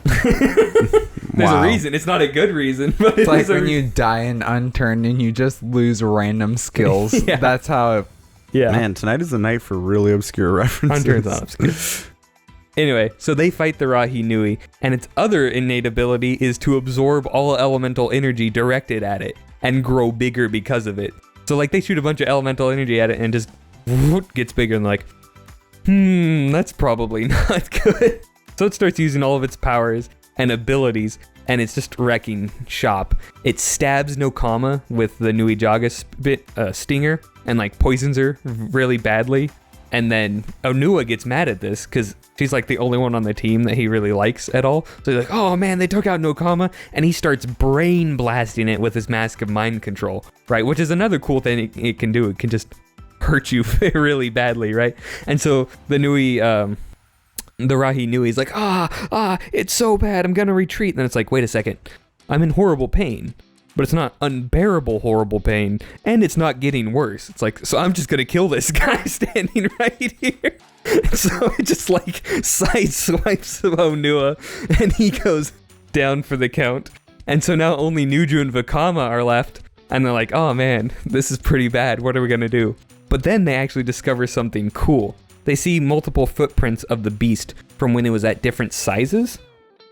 There's a reason. It's not a good reason, but it's like when you die in Unturned and you just lose random skills. Yeah. That's how it... Yeah. Man, tonight is a night for really obscure references. Unturned's not obscure. Anyway, so they fight the Rahi Nui, and its other innate ability is to absorb all elemental energy directed at it and grow bigger because of it. So like they shoot a bunch of elemental energy at it and just gets bigger and like, that's probably not good. So it starts using all of its powers and abilities, and it's just wrecking shop. It stabs Nokama with the Nui Jaga stinger and like poisons her really badly. And then Onua gets mad at this because she's like the only one on the team that he really likes at all. So he's like, oh man, they took out Nokama. And he starts brain blasting it with his mask of mind control, right? Which is another cool thing it can do. It can just hurt you really badly, right? And so the Nui, the Rahi Nui is like, it's so bad, I'm gonna retreat. And then it's like, wait a second, I'm in horrible pain. But it's not unbearable horrible pain, and it's not getting worse. It's like, so I'm just gonna kill this guy standing right here. And so it just like sideswipes Onua, and he goes down for the count. And so now only Nuju and Vakama are left. And they're like, oh man, this is pretty bad. What are we going to do? But then they actually discover something cool. They see multiple footprints of the beast from when it was at different sizes.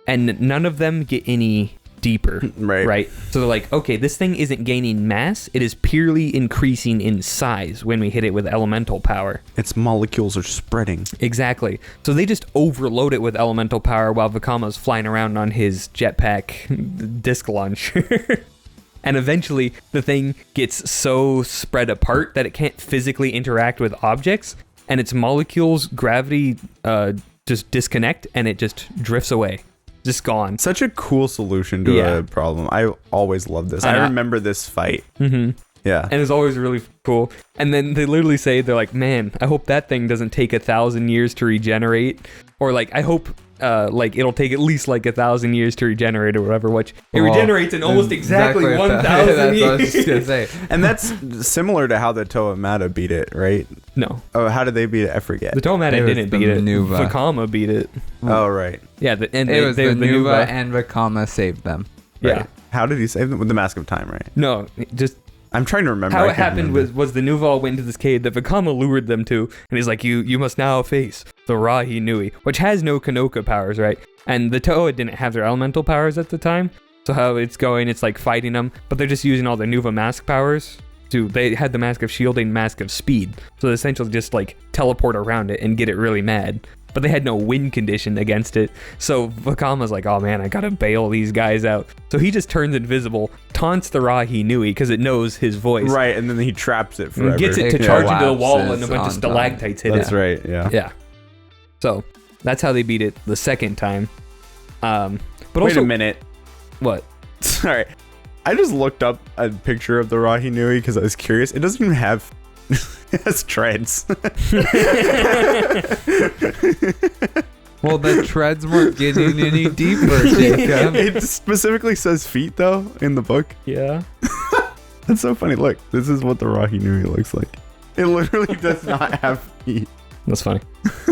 And none of them get any deeper. Right. So they're like, okay, this thing isn't gaining mass. It is purely increasing in size when we hit it with elemental power. Its molecules are spreading. Exactly. So they just overload it with elemental power while Vakama's flying around on his jetpack disc launcher. And eventually the thing gets so spread apart that it can't physically interact with objects, and its molecules, gravity just disconnect, and it just drifts away. Just gone. Such a cool solution to a problem. I always loved this. I remember this fight. Mm-hmm. Yeah. And it's always really cool. And then they literally say, they're like, man, I hope that thing doesn't take 1,000 years to regenerate. Or like, I hope it'll take at least like 1,000 years to regenerate or whatever, which it regenerates in almost exactly 1,000 years. That's what I was just going to say. And that's similar to how the Toa Mata beat it, right? No. Oh, how did they beat it? I forget. The Toa Mata didn't beat it. Nuva. Vakama beat it. Oh, right. Yeah, It was the Nuva and Vakama saved them. Yeah. Right. How did he save them? With the Mask of Time, right? No, just... I'm trying to remember. How it happened was the Nuval went into this cave that Vakama lured them to, and he's like, you must now face the Rahi Nui, which has no Kanoka powers, right? And the Toa didn't have their elemental powers at the time, so how it's going, it's like fighting them, but they're just using all the Nuva mask powers. They had the Mask of Shielding, Mask of Speed, so they essentially just like teleport around it and get it really mad. But they had no win condition against it. So Vakama's like, oh man, I gotta bail these guys out. So he just turns invisible, taunts the Rahi Nui because it knows his voice. Right, and then he traps it forever. And gets it to charge into the wall and a bunch of stalactites hit it. That's right, yeah. Yeah. So that's how they beat it the second time. But Wait also, a minute. What? Sorry. I just looked up a picture of the Rahi Nui because I was curious. It doesn't even have... It has treads. Well, the treads weren't getting any deeper, Jacob. It specifically says feet, though, in the book. Yeah. That's so funny. Look, this is what the Rahi Nui looks like. It literally does not have feet. That's funny.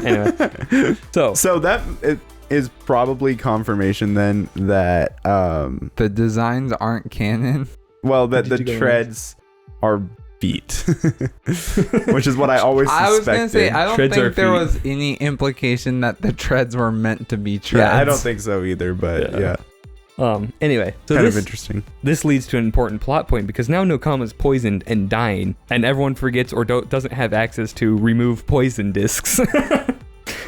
Anyway. So that is probably confirmation then that... the designs aren't canon. Well, that the treads are feet. Which is what I always suspected. I was going to say, I don't Treads think there feet. was any implication that the treads were meant to be treads. Yeah, I don't think so either, but yeah. Anyway, so kind of interesting. This leads to an important plot point because now Nokama's poisoned and dying, and everyone forgets or doesn't have access to remove poison discs.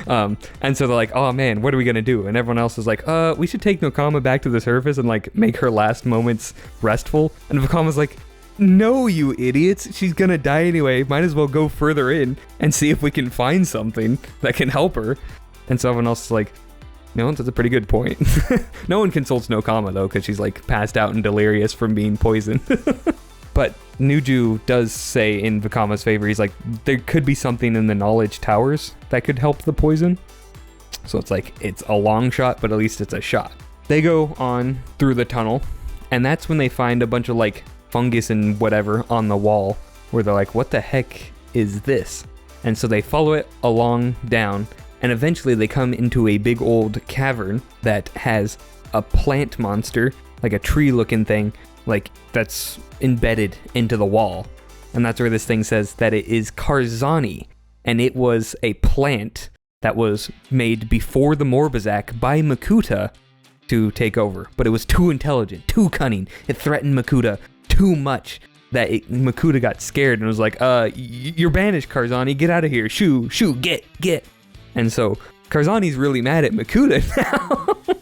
And so they're like, oh man, what are we gonna do? And everyone else is like, we should take Nokama back to the surface and like make her last moments restful. And Vakama's like, no, you idiots, she's gonna die anyway, might as well go further in and see if we can find something that can help her. And so everyone else is like, no, that's a pretty good point. No one consults Nokama though, because she's like passed out and delirious from being poisoned. But Nuju does say in Vakama's favor, he's like, there could be something in the knowledge towers that could help the poison. So it's like, it's a long shot, but at least it's a shot. They go on through the tunnel, and that's when they find a bunch of like fungus and whatever on the wall, where they're like, what the heck is this? And so they follow it along down, and eventually they come into a big old cavern that has a plant monster, like a tree looking thing, like that's embedded into the wall. And that's where this thing says that it is Karzani, and it was a plant that was made before the Morbazak by Makuta to take over. But it was too intelligent, too cunning. It threatened Makuta too much that Makuta got scared and was like, you're banished, Karzani, get out of here. Shoo, get. And so Karzani's really mad at Makuta now.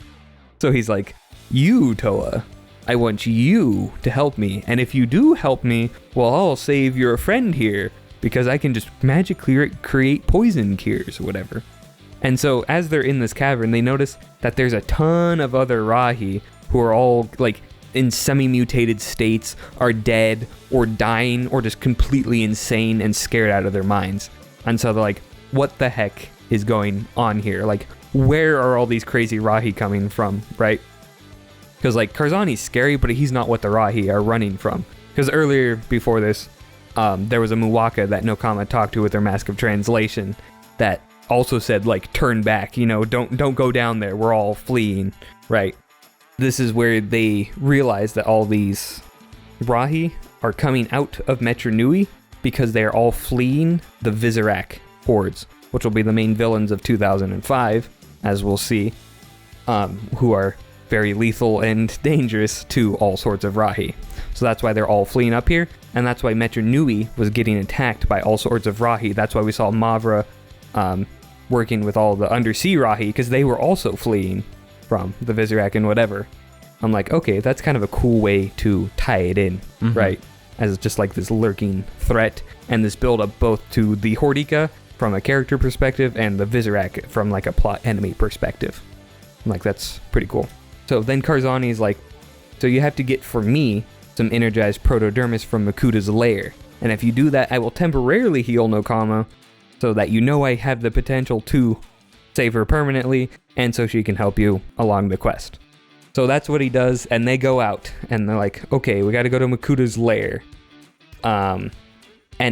So he's like, you, Toa, I want you to help me. And if you do help me, well, I'll save your friend here because I can just magically create poison cures or whatever. And so as they're in this cavern, they notice that there's a ton of other Rahi who are all like in semi-mutated states, are dead or dying or just completely insane and scared out of their minds. And so they're like, what the heck is going on here? Like, where are all these crazy Rahi coming from, right? Because like Karzani's scary, but he's not what the Rahi are running from. Because earlier before this, there was a Muwaka that Nokama talked to with their Mask of Translation that also said like, turn back, don't go down there. We're all fleeing, right? this is where they realize that all these Rahi are coming out of Metru Nui because they are all fleeing the Visorak hordes, which will be the main villains of 2005, as we'll see, who are very lethal and dangerous to all sorts of Rahi. So that's why they're all fleeing up here, and that's why Metru Nui was getting attacked by all sorts of Rahi. That's why we saw Mavra working with all the undersea Rahi, because they were also fleeing from the Visorak and whatever. I'm like, okay, that's kind of a cool way to tie it in, right? As just like this lurking threat, and this build up both to the Hordika from a character perspective and the Visorak from like a plot enemy perspective. I'm like, that's pretty cool. So then Karzani's like, so you have to get for me some energized protodermis from Makuta's lair. And if you do that, I will temporarily heal Nokama so that you know I have the potential to save her permanently and so she can help you along the quest. So that's what he does, and they go out and they're like, okay, we got to go to Makuta's lair. And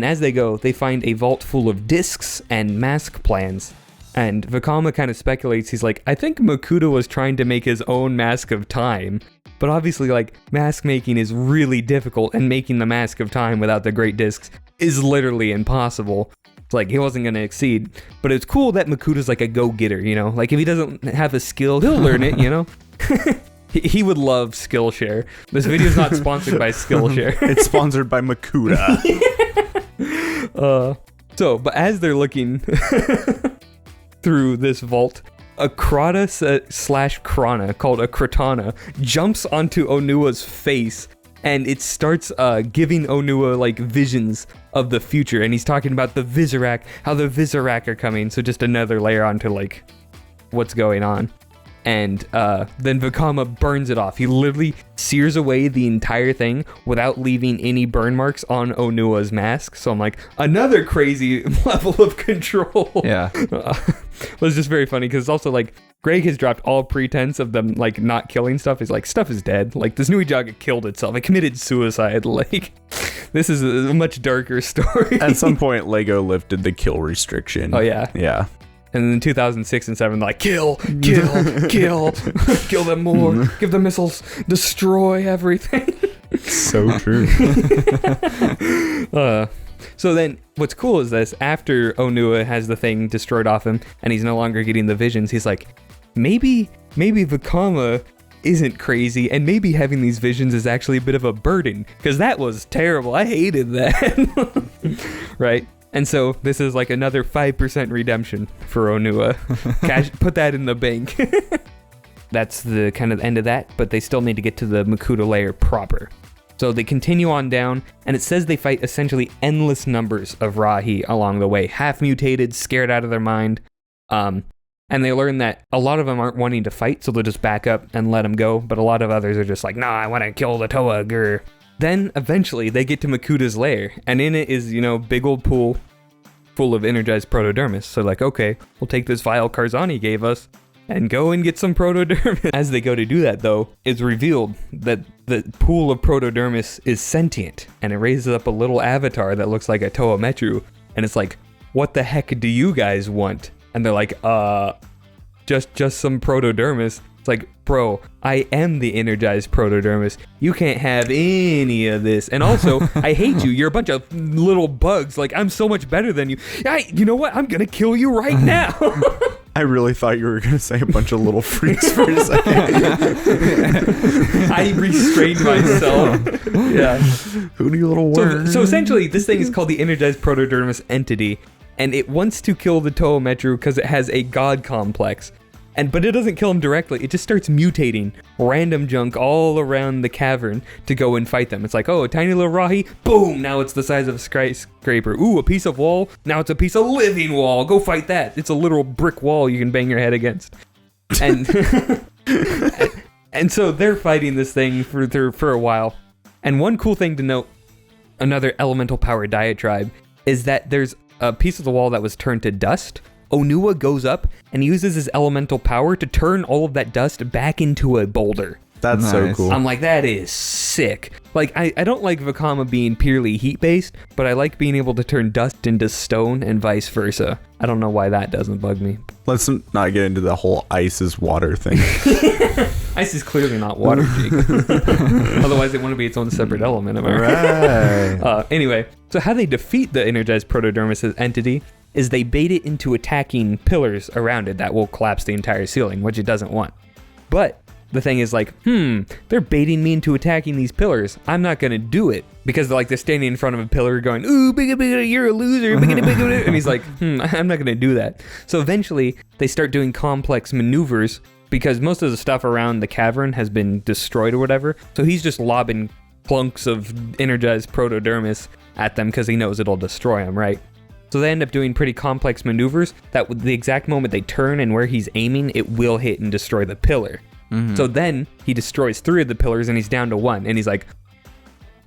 as they go, they find a vault full of discs and mask plans. And Vakama kind of speculates, he's like, I think Makuta was trying to make his own Mask of Time. But obviously, like, mask making is really difficult, and making the Mask of Time without the Great Discs is literally impossible. It's like, he wasn't going to exceed. But it's cool that Makuta's like a go-getter, you know? Like, if he doesn't have a skill, he'll learn it, you know? He would love Skillshare. This video's not sponsored by Skillshare. It's sponsored by Makuta. But as they're looking through this vault, a Krata / Krana called a Kratana jumps onto Onua's face, and it starts giving Onua like visions of the future, and he's talking about the Visorak, how the Visorak are coming, so just another layer onto like what's going on. And then Vakama burns it off. He literally sears away the entire thing without leaving any burn marks on Onua's mask. So I'm like, another crazy level of control. Yeah. It was just very funny because it's also like, Greg has dropped all pretense of them like not killing stuff. He's like, stuff is dead. Like, this Nui Jaga killed itself. It committed suicide. Like, this is a much darker story. At some point, Lego lifted the kill restriction. Oh, yeah. Yeah. And then in 2006 and 7, like, kill, kill them more, give them missiles, destroy everything. So true. So then what's cool is this, after Onua has the thing destroyed off him and he's no longer getting the visions, he's like, maybe Vakama isn't crazy, and maybe having these visions is actually a bit of a burden, because that was terrible. I hated that. Right? And so this is like another 5% redemption for Onua. Put that in the bank. That's the kind of end of that, but they still need to get to the Makuta lair proper. So they continue on down, and it says they fight essentially endless numbers of Rahi along the way, half mutated, scared out of their mind. And they learn that a lot of them aren't wanting to fight, so they'll just back up and let them go, but a lot of others are just like, nah, I want to kill the Toa, grr. Then eventually they get to Makuta's lair, and in it is, big old pool full of energized protodermis. So like, okay, we'll take this vial Karzani gave us and go and get some protodermis. As they go to do that, though, it's revealed that the pool of protodermis is sentient, and it raises up a little avatar that looks like a Toa Metru, and it's like, what the heck do you guys want? And they're like, just some protodermis. It's like, bro, I am the energized protodermis. You can't have any of this. And also, I hate you. You're a bunch of little bugs. Like, I'm so much better than you. You know what? I'm going to kill you right now. I really thought you were going to say a bunch of little freaks for a second. I restrained myself. Yeah. Who do you little worms? So essentially, this thing is called the energized protodermis entity, and it wants to kill the Toa Metru because it has a god complex. But it doesn't kill him directly. It just starts mutating random junk all around the cavern to go and fight them. It's like, oh, a tiny little Rahi, boom, now it's the size of a skyscraper. Ooh, a piece of wall, now it's a piece of living wall. Go fight that. It's a literal brick wall you can bang your head against. And and so they're fighting this thing for a while. And one cool thing to note, another elemental power diatribe, is that there's a piece of the wall that was turned to dust. Onua goes up and uses his elemental power to turn all of that dust back into a boulder. That's so Nice. cool. I'm like, that is sick. Like, I don't like Vakama being purely heat-based, but I like being able to turn dust into stone and vice versa. I don't know why that doesn't bug me. Let's not get into the whole ice is water thing. Ice is clearly not water, Jake. Otherwise, it wouldn't be its own separate element, am I right? Right. Anyway, so how they defeat the energized protodermis entity is they bait it into attacking pillars around it that will collapse the entire ceiling, which it doesn't want. But the thing is like, they're baiting me into attacking these pillars. I'm not going to do it. Because they're standing in front of a pillar going, ooh, biga, you're a loser, biga. And he's like, I'm not going to do that. So eventually, they start doing complex maneuvers because most of the stuff around the cavern has been destroyed or whatever. So he's just lobbing clunks of energized protodermis at them because he knows it'll destroy them, right? So they end up doing pretty complex maneuvers that with the exact moment they turn and where he's aiming, it will hit and destroy the pillar. So then he destroys 3 of the pillars and he's down to 1. And he's like,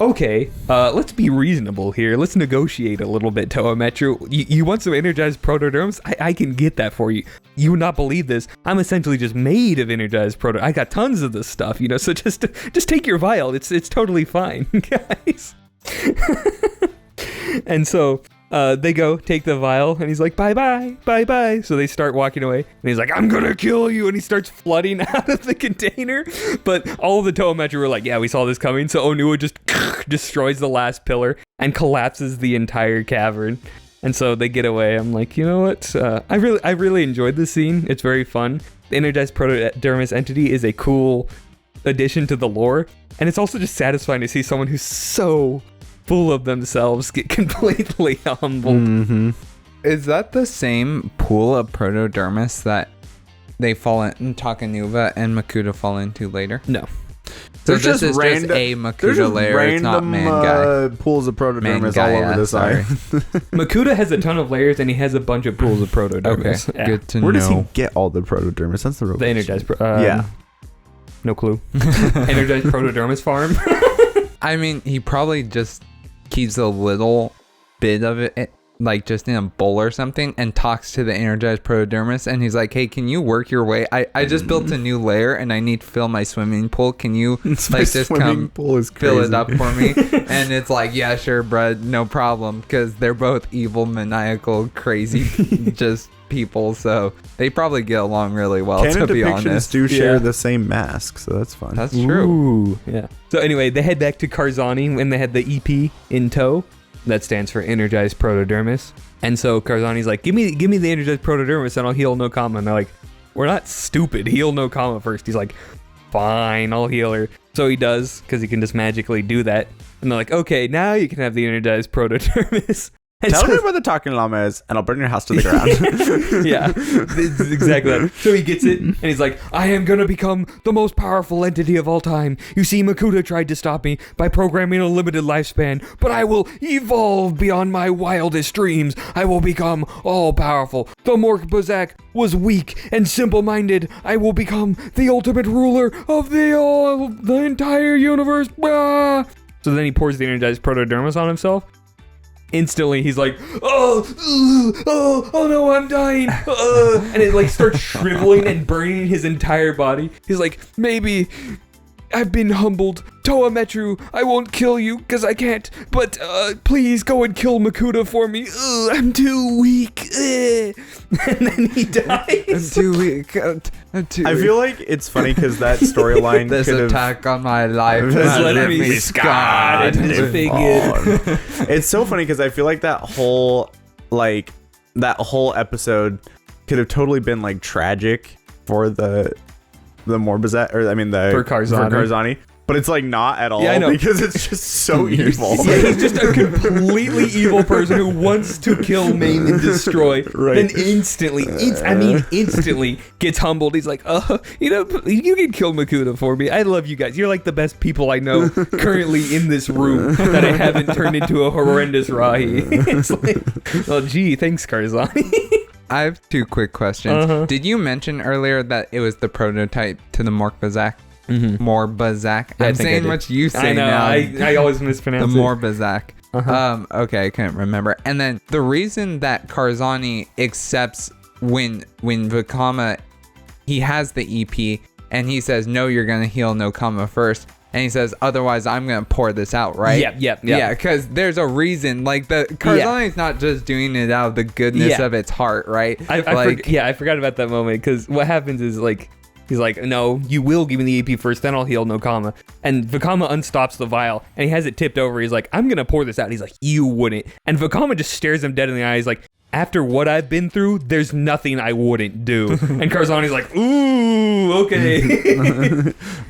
okay, let's be reasonable here. Let's negotiate a little bit, Toa Metru. You want some energized protoderms? I can get that for you. You would not believe this. I'm essentially just made of energized proto. I got tons of this stuff, so just take your vial. It's totally fine, guys. And so they go take the vial and he's like, bye. So they start walking away and he's like, I'm gonna kill you. And he starts flooding out of the container. But all of the Toa Metru were like, yeah, we saw this coming. So Onua just destroys the last pillar and collapses the entire cavern. And so they get away. I'm like, you know what? I really enjoyed this scene. It's very fun. The energized protodermis entity is a cool addition to the lore. And it's also just satisfying to see someone who's so full of themselves get completely humbled. Is that the same pool of protodermis that they fall in Takanuva and Makuta fall into later? No. So this is just a Makuta layer. It's not man guy. Pools of protodermis Man all over Gaia, this eye. Makuta has a ton of layers and he has a bunch of pools of protodermis. Okay, Yeah. good to Where know. does he get all the protodermis? That's the real The question. energized Yeah. No clue. Energized protodermis farm. I mean, he probably just keeps a little bit of it, like just in a bowl or something, and talks to the energized protodermis, and he's like, hey, can you work your way? I just built a new layer and I need to fill my swimming pool. Can you My just swimming come pool is fill it crazy. up for me? And it's like, yeah, sure, bud, no problem, because they're both evil, maniacal, crazy just people, so they probably get along really well. Canon To be depictions honest, do share Yeah. the same mask, so that's fun. that's true. Ooh, yeah. So anyway, they head back to Karzani when they had the EP in tow. That stands for energized protodermis. And so Karzani's like, give me the energized protodermis and I'll heal no Kama. And they're like, we're not stupid. Heal no Kama first. He's like, fine, I'll heal her. So he does, because he can just magically do that. And they're like, okay, now you can have the energized protodermis. And Tell so- me where the talking llama is, and I'll burn your house to the ground. Yeah, it's exactly that. So he gets it, and he's like, I am gonna become the most powerful entity of all time. You see, Makuta tried to stop me by programming a limited lifespan, but I will evolve beyond my wildest dreams. I will become all-powerful. The Markpiemusic was weak and simple-minded. I will become the ultimate ruler of the entire universe. Ah! So then he pours the energized protodermis on himself. Instantly, he's like, oh no, I'm dying. And it starts shriveling and burning his entire body. He's like, maybe I've been humbled. Toa Metru, I won't kill you because I can't. But please go and kill Makuta for me. I'm too weak. And then he dies. I'm too weak. I feel like it's funny because that storyline this could have. attack on my life Has has let left me me scarred scarred. and disfigured. It's so funny because I feel like that whole episode could have totally been tragic for the Morbizet, or I mean For Karzani. But it's not at all, Yeah, I know. because it's just so evil. Yeah, he's just a completely evil person who wants to kill, maim, and destroy. Right. Then instantly gets humbled. He's like, you can kill Makuta for me. I love you guys. You're like the best people I know currently in this room that I haven't turned into a horrendous Rahi. It's like, well, gee, thanks, Karzani. I have 2 quick questions. Uh-huh. Did you mention earlier that it was the prototype to the Markpiemusic? Mm-hmm. Morbizak. I I'm think I saying did. what you say I know. now. I always the mispronounce it. Morbizak. Uh-huh. Okay, I couldn't remember. And then the reason that Karzani accepts when Vakama, he has the EP And he says, no, you're going to heal Nokama first. And he says, otherwise, I'm going to pour this out, right? Yep. Yeah, because there's a reason. Like, the Karzani's not just doing it out of the goodness of its heart, right? I forgot about that moment, because what happens is, like, he's like, no, you will give me the AP first, then I'll heal Nokama. And Vakama unstops the vial, and he has it tipped over. He's like, I'm going to pour this out. He's like, you wouldn't. And Vakama just stares him dead in the eye. He's like, after what I've been through, there's nothing I wouldn't do. And Karzani's like, ooh, okay.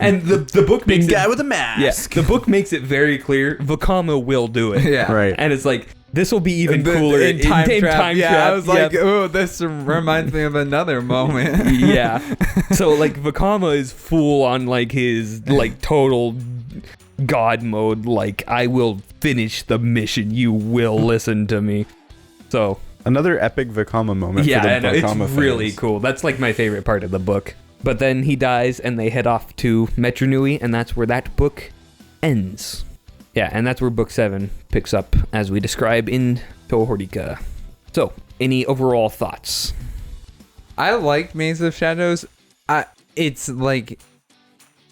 And the book makes Big guy with a mask. Yeah, the book makes it very clear Vakama will do it. Yeah. Right. And it's like, this will be even cooler in time trap. trap. I was like, oh, this reminds me of another moment. Yeah. So like Vakama is full on like his like total god mode. Like, I will finish the mission. You will listen to me. So Another epic Vakama moment. yeah, for the I know. It's Vakama really fans. cool. That's like my favorite part of the book. But then he dies and they head off to Metru Nui, and that's where that book ends. Yeah, and that's where book 7 picks up as we describe in Toa Horica. So, any overall thoughts? I like Maze of Shadows. It's like,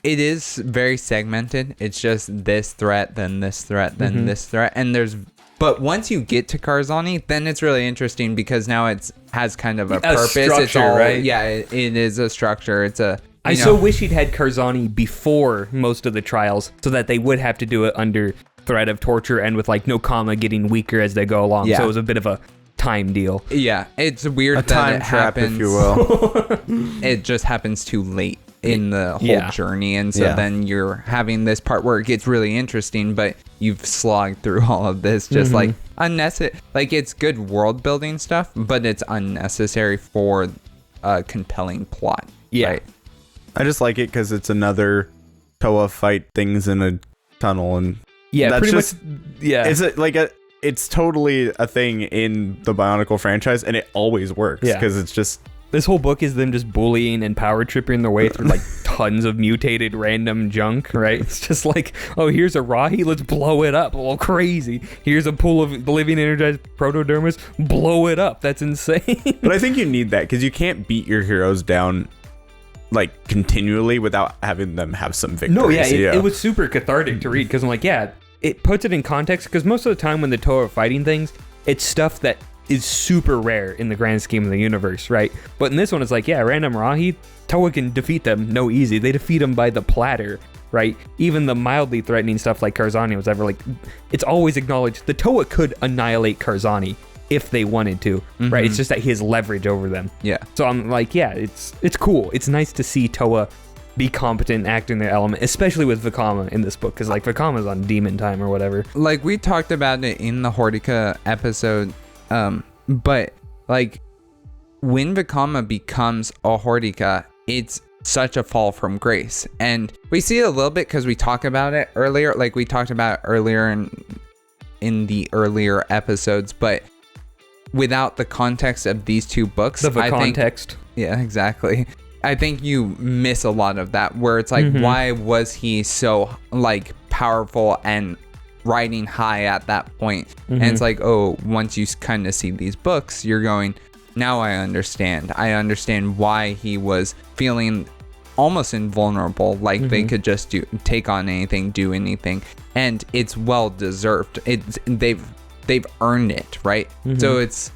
it is very segmented. It's just this threat, then this threat, then this threat. And but once you get to Karzani, then it's really interesting because now it has kind of a purpose. Structure, it's all, right? Yeah, it is a structure. It's a. I so wish he'd had Karzani before most of the trials so that they would have to do it under threat of torture and with like Nokama getting weaker as they go along. Yeah. So it was a bit of a time deal. Yeah, it's weird A that time it trap, happens. if you will. It just happens too late in the whole Yeah. journey, and so Yeah. then you're having this part where it gets really interesting, but you've slogged through all of this just like unnecessary. Like, it's good world building stuff, but it's unnecessary for a compelling plot. Yeah. Right? I just like it because it's another Toa fight things in a tunnel, and Yeah, that's pretty just, much. Yeah. it's totally a thing in the Bionicle franchise, and it always works Yeah. because it's just This whole book is them just bullying and power tripping their way through like tons of mutated random junk, right? It's just like, oh, here's a Rahi, let's blow it up. All crazy. Here's a pool of living energized protodermis, blow it up. That's insane. But I think you need that because you can't beat your heroes down like continually without having them have some victories. No, yeah, it was super cathartic to read because I'm like, yeah, it puts it in context because most of the time when the Toa are fighting things, it's stuff that is super rare in the grand scheme of the universe, right? But in this one, it's like, yeah, random Rahi, Toa can defeat them no easy. They defeat them by the platter, right? Even the mildly threatening stuff like Karzani was ever like, it's always acknowledged the Toa could annihilate Karzani if they wanted to, right? It's just that he has leverage over them. Yeah. So I'm like, yeah, it's cool. It's nice to see Toa be competent, act in their element, especially with Vakama in this book, because like Vakama's on demon time or whatever. Like, we talked about it in the Horica episode, but like, when Vakama becomes a Horica, it's such a fall from grace, and we see it a little bit because we talk about it earlier, like we talked about it earlier in the earlier episodes, but without the context of these two books, The I think, context. yeah, exactly, I think you miss a lot of that, where it's like, why was he so like powerful and riding high at that point? And it's like, oh, once you kind of see these books, you're going, now I understand why he was feeling almost invulnerable, like they could just take on anything, do anything, and it's well deserved. They've earned it, right? So it's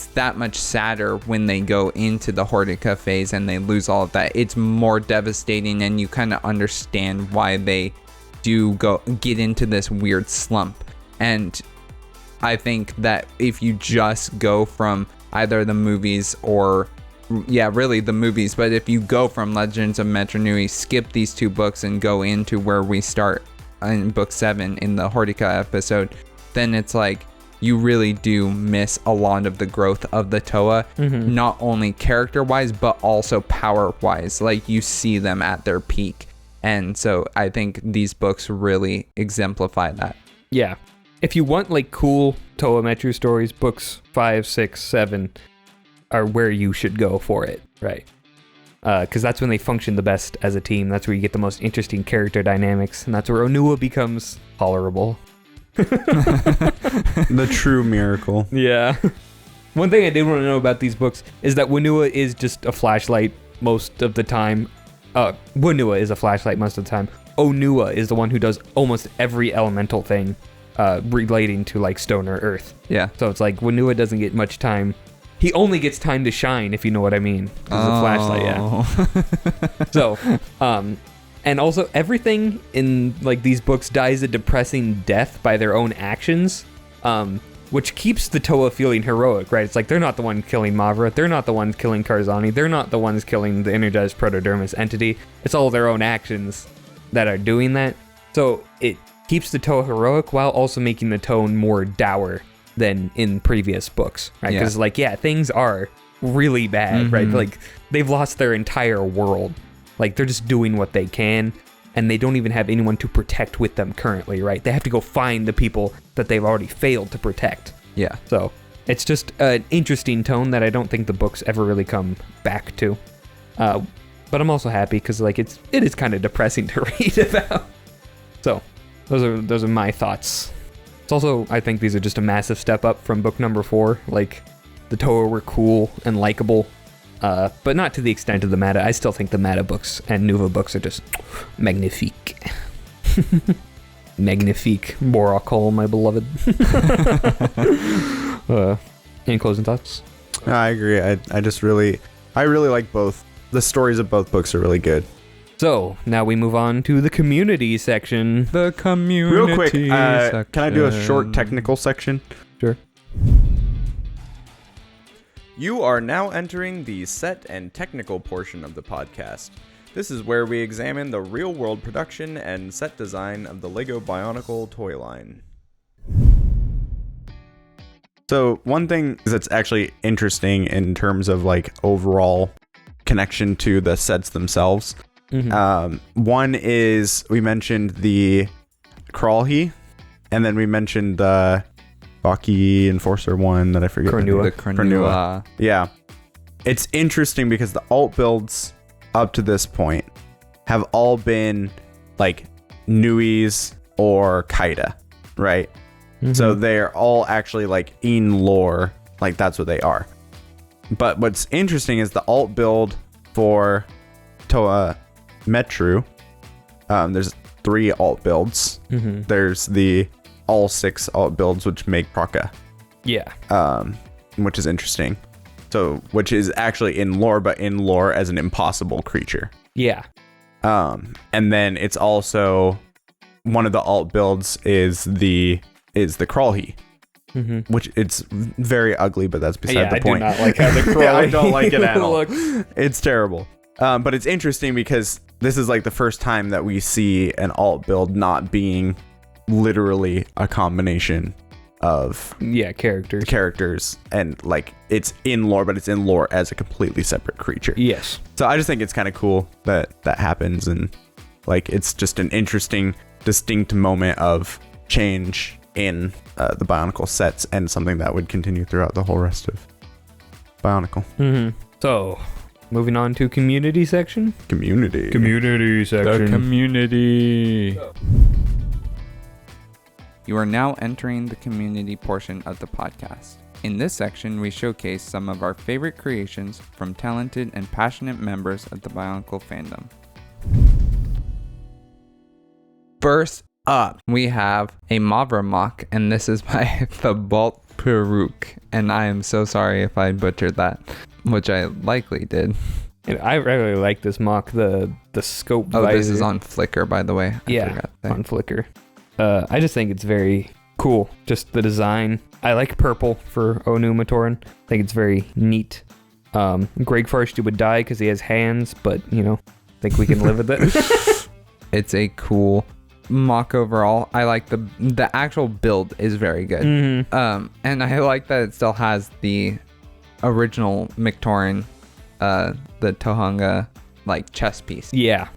that much sadder when they go into the Horica phase and they lose all of that. It's more devastating, and you kind of understand why they do get into this weird slump. And I think that if you just go from either the movies or really the movies, but if you go from Legends of Metru Nui, skip these two books and go into where we start in book 7 in the Horica episode, then it's like you really do miss a lot of the growth of the Toa, not only character wise but also power wise. Like, you see them at their peak. And so I think these books really exemplify that. Yeah. If you want like cool Toa Metru stories, books 5, 6, 7 are where you should go for it, right? Because that's when they function the best as a team. That's where you get the most interesting character dynamics, and that's where Onua becomes tolerable. the true miracle. Yeah. One thing I did want to know about these books is that Onua is just a flashlight most of the time. Wunua is a flashlight most of the time. Onua is the one who does almost every elemental thing relating to like stone or earth. Yeah. So it's like Wunua doesn't get much time. He only gets time to shine, if you know what I mean. Because the flashlight, yeah. So, and also everything in like these books dies a depressing death by their own actions, which keeps the Toa feeling heroic, right? It's like they're not the one killing Mavra, they're not the ones killing Karzani, they're not the ones killing the energized protodermis entity. It's all their own actions that are doing that. So it keeps the Toa heroic while also making the tone more dour than in previous books, right? Because like, yeah, things are really bad, right? Like they've lost their entire world. Like they're just doing what they can, and they don't even have anyone to protect with them currently, right? They have to go find the people that they've already failed to protect. Yeah. So it's just an interesting tone that I don't think the books ever really come back to. But I'm also happy because like it is kind of depressing to read about. So those are my thoughts. It's also, I think these are just a massive step up from book number 4. Like the Toa were cool and likable. But not to the extent of the Mata. I still think the Mata books and Nuva books are just magnifique. Magnifique. Borakol, my beloved. Any closing thoughts? I agree. I really like both. The stories of both books are really good. So, now we move on to the community section. The community Real quick, section. can I do a short technical section? Sure. You are now entering the set and technical portion of the podcast. This is where we examine the real-world production and set design of the LEGO Bionicle toy line. So one thing that's actually interesting in terms of like overall connection to the sets themselves. One is we mentioned the Crawley, and then we mentioned the Barraki Enforcer one that I forget. The Chronua. Yeah. It's interesting because the alt builds up to this point have all been like Nui's or Kaida, right? So they're all actually like in lore, like that's what they are. But what's interesting is the alt build for Toa Metru. There's 3 alt builds. There's the all 6 alt builds, which make Praka. Yeah. Which is interesting. So, which is actually in lore, but in lore as an impossible creature. Yeah. And then it's also one of the alt builds is the Crawley. Which it's very ugly, but that's beside the point. I do not like how the Crawley I don't like it at all. looks. It's terrible. But it's interesting because this is like the first time that we see an alt build not being literally a combination of characters, and like it's in lore, but it's in lore as a completely separate creature. Yes. So I just think it's kind of cool that happens, and like it's just an interesting, distinct moment of change in the Bionicle sets, and something that would continue throughout the whole rest of Bionicle. So, moving on to community section. Community section. The community. You are now entering the community portion of the podcast. In this section, we showcase some of our favorite creations from talented and passionate members of the Bionicle fandom. First up, we have a Mavra mock, and this is by the Bolt Peruk. And I am so sorry if I butchered that, which I likely did. And I really like this mock, the scope Oh, visor. this is on Flickr, by the way. I forgot to say. On Flickr. I just think it's very cool. Just the design. I like purple for Onu Matoran. I think it's very neat. Greg Farsty would die because he has hands, but, you know, I think we can live with it. It's a cool mock overall. I like the actual build is very good. And I like that it still has the original Mictoran, the Tohunga like chess piece. Yeah.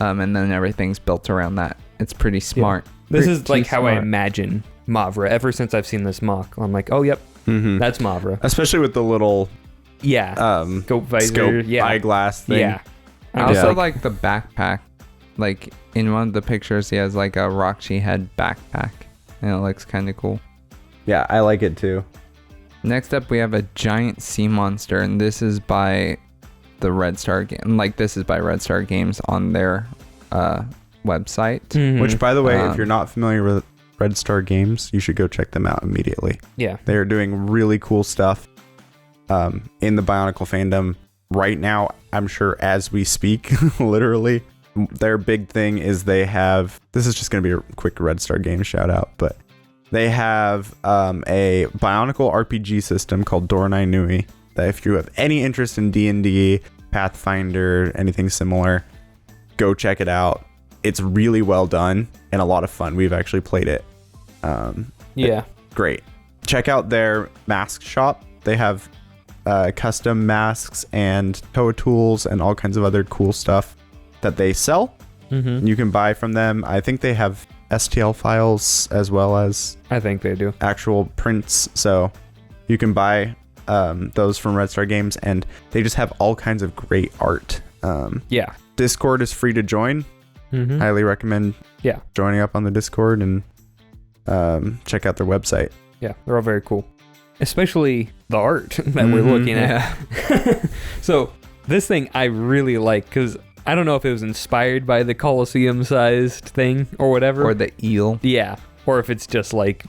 And then everything's built around that. It's pretty smart. Yeah. This is Pretty like how I smart. imagine Mavra. Ever since I've seen this mock, I'm like, oh, yep, that's Mavra. especially with the little Scope visor. eyeglass thing. Yeah. I also like the backpack. Like in one of the pictures, he has like a Roxy head backpack, and it looks kind of cool. Yeah, I like it too. Next up, we have a giant sea monster, and this is by the Red Star game. Like, this is by Red Star Games on their website. Which, by the way, if you're not familiar with Red Star Games, you should go check them out immediately. Yeah. They are doing really cool stuff in the Bionicle fandom right now. I'm sure as we speak, literally. Their big thing is they have, this is just going to be a quick Red Star Games shout out, but they have a Bionicle RPG system called Toa Metru that if you have any interest in D&D, Pathfinder, anything similar, go check it out. It's really well done and a lot of fun. We've actually played it. Great. Check out their mask shop. They have custom masks and Toa tools and all kinds of other cool stuff that they sell. You can buy from them. I think they have STL files as well as I think they do actual prints, so you can buy those from Red Star Games, and they just have all kinds of great art. Discord is free to join. Highly recommend joining up on the Discord and check out their website. Yeah, they're all very cool, especially the art that we're looking at. So this thing I really like because I don't know if it was inspired by the Colosseum-sized thing or whatever. Or the eel. Yeah, or if it's just like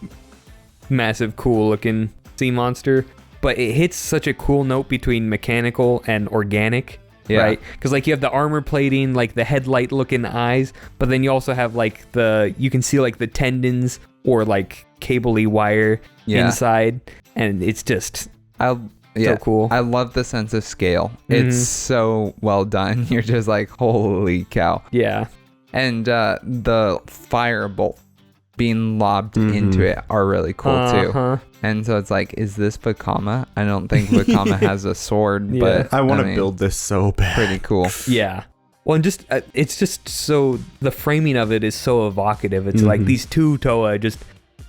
massive, cool-looking sea monster. But it hits such a cool note between mechanical and organic, right? Because like you have the armor plating, like the headlight-looking eyes, but then you also have like you can see like the tendons or like cable-y wire inside, and it's just... so cool. I love the sense of scale. It's so well done. You're just like, holy cow. Yeah. And the firebolt being lobbed into it are really cool too. And so it's like, is this Vakama? I don't think Vakama has a sword, but I want to build this so bad. Pretty cool. Yeah. Well, and just it's just so the framing of it is so evocative. It's like these two Toa just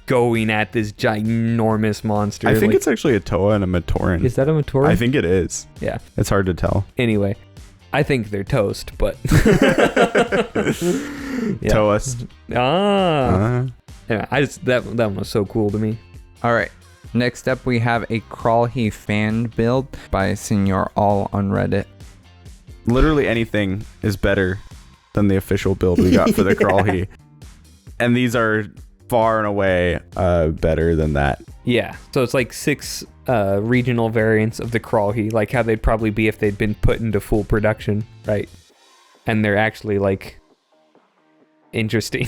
going at this ginormous monster. I think it's actually a Toa and a Matoran. Is that a Matoran? I think it is. Yeah. It's hard to tell. Anyway, I think they're toast, but... Toast. Anyway, that one was so cool to me. All right. Next up, we have a Crawley fan build by Senior All on Reddit. Literally anything is better than the official build we got for the Crawley. And these are far and away better than that. Yeah, so it's like 6 regional variants of the Crawley, like how they'd probably be if they'd been put into full production, right? And they're actually like interesting.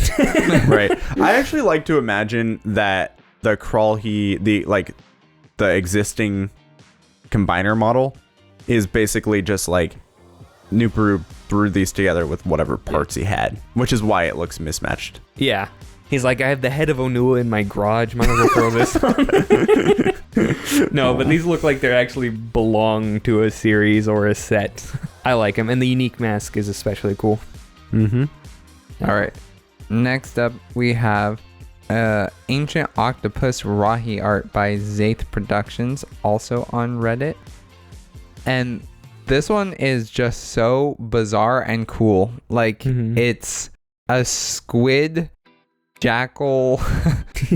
Right. I actually like to imagine that the Crawley, the existing combiner model is basically just like Nupuru brewed these together with whatever parts he had, which is why it looks mismatched. Yeah. He's like, I have the head of Onua in my garage. Might as well throw this on. No, but these look like they actually belong to a series or a set. I like them. And the unique mask is especially cool. All right. Next up, we have Ancient Octopus Rahi art by Zaith Productions, also on Reddit. And this one is just so bizarre and cool. Like, it's a squid... jackal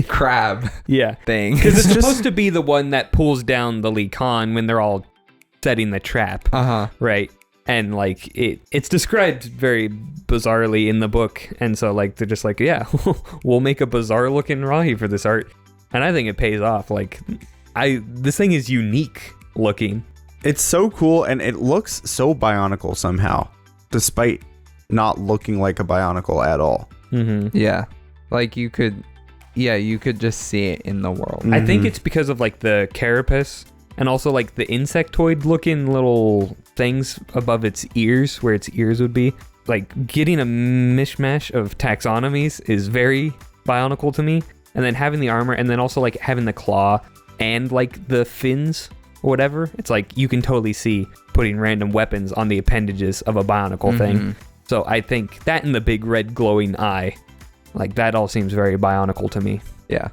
crab thing. Because it's supposed to be the one that pulls down the Likan when they're all setting the trap. Right. And like it's described very bizarrely in the book. And so like they're just like, yeah, we'll make a bizarre looking Rahi for this art. And I think it pays off. Like this thing is unique looking. It's so cool and it looks so Bionicle somehow, despite not looking like a Bionicle at all. Yeah. Like you could just see it in the world. I think it's because of like the carapace and also like the insectoid looking little things above its ears where its ears would be. Like getting a mishmash of taxonomies is very Bionicle to me. And then having the armor and then also like having the claw and like the fins or whatever. It's like you can totally see putting random weapons on the appendages of a Bionicle thing. So I think that and the big red glowing eye. Like, that all seems very Bionicle to me. Yeah.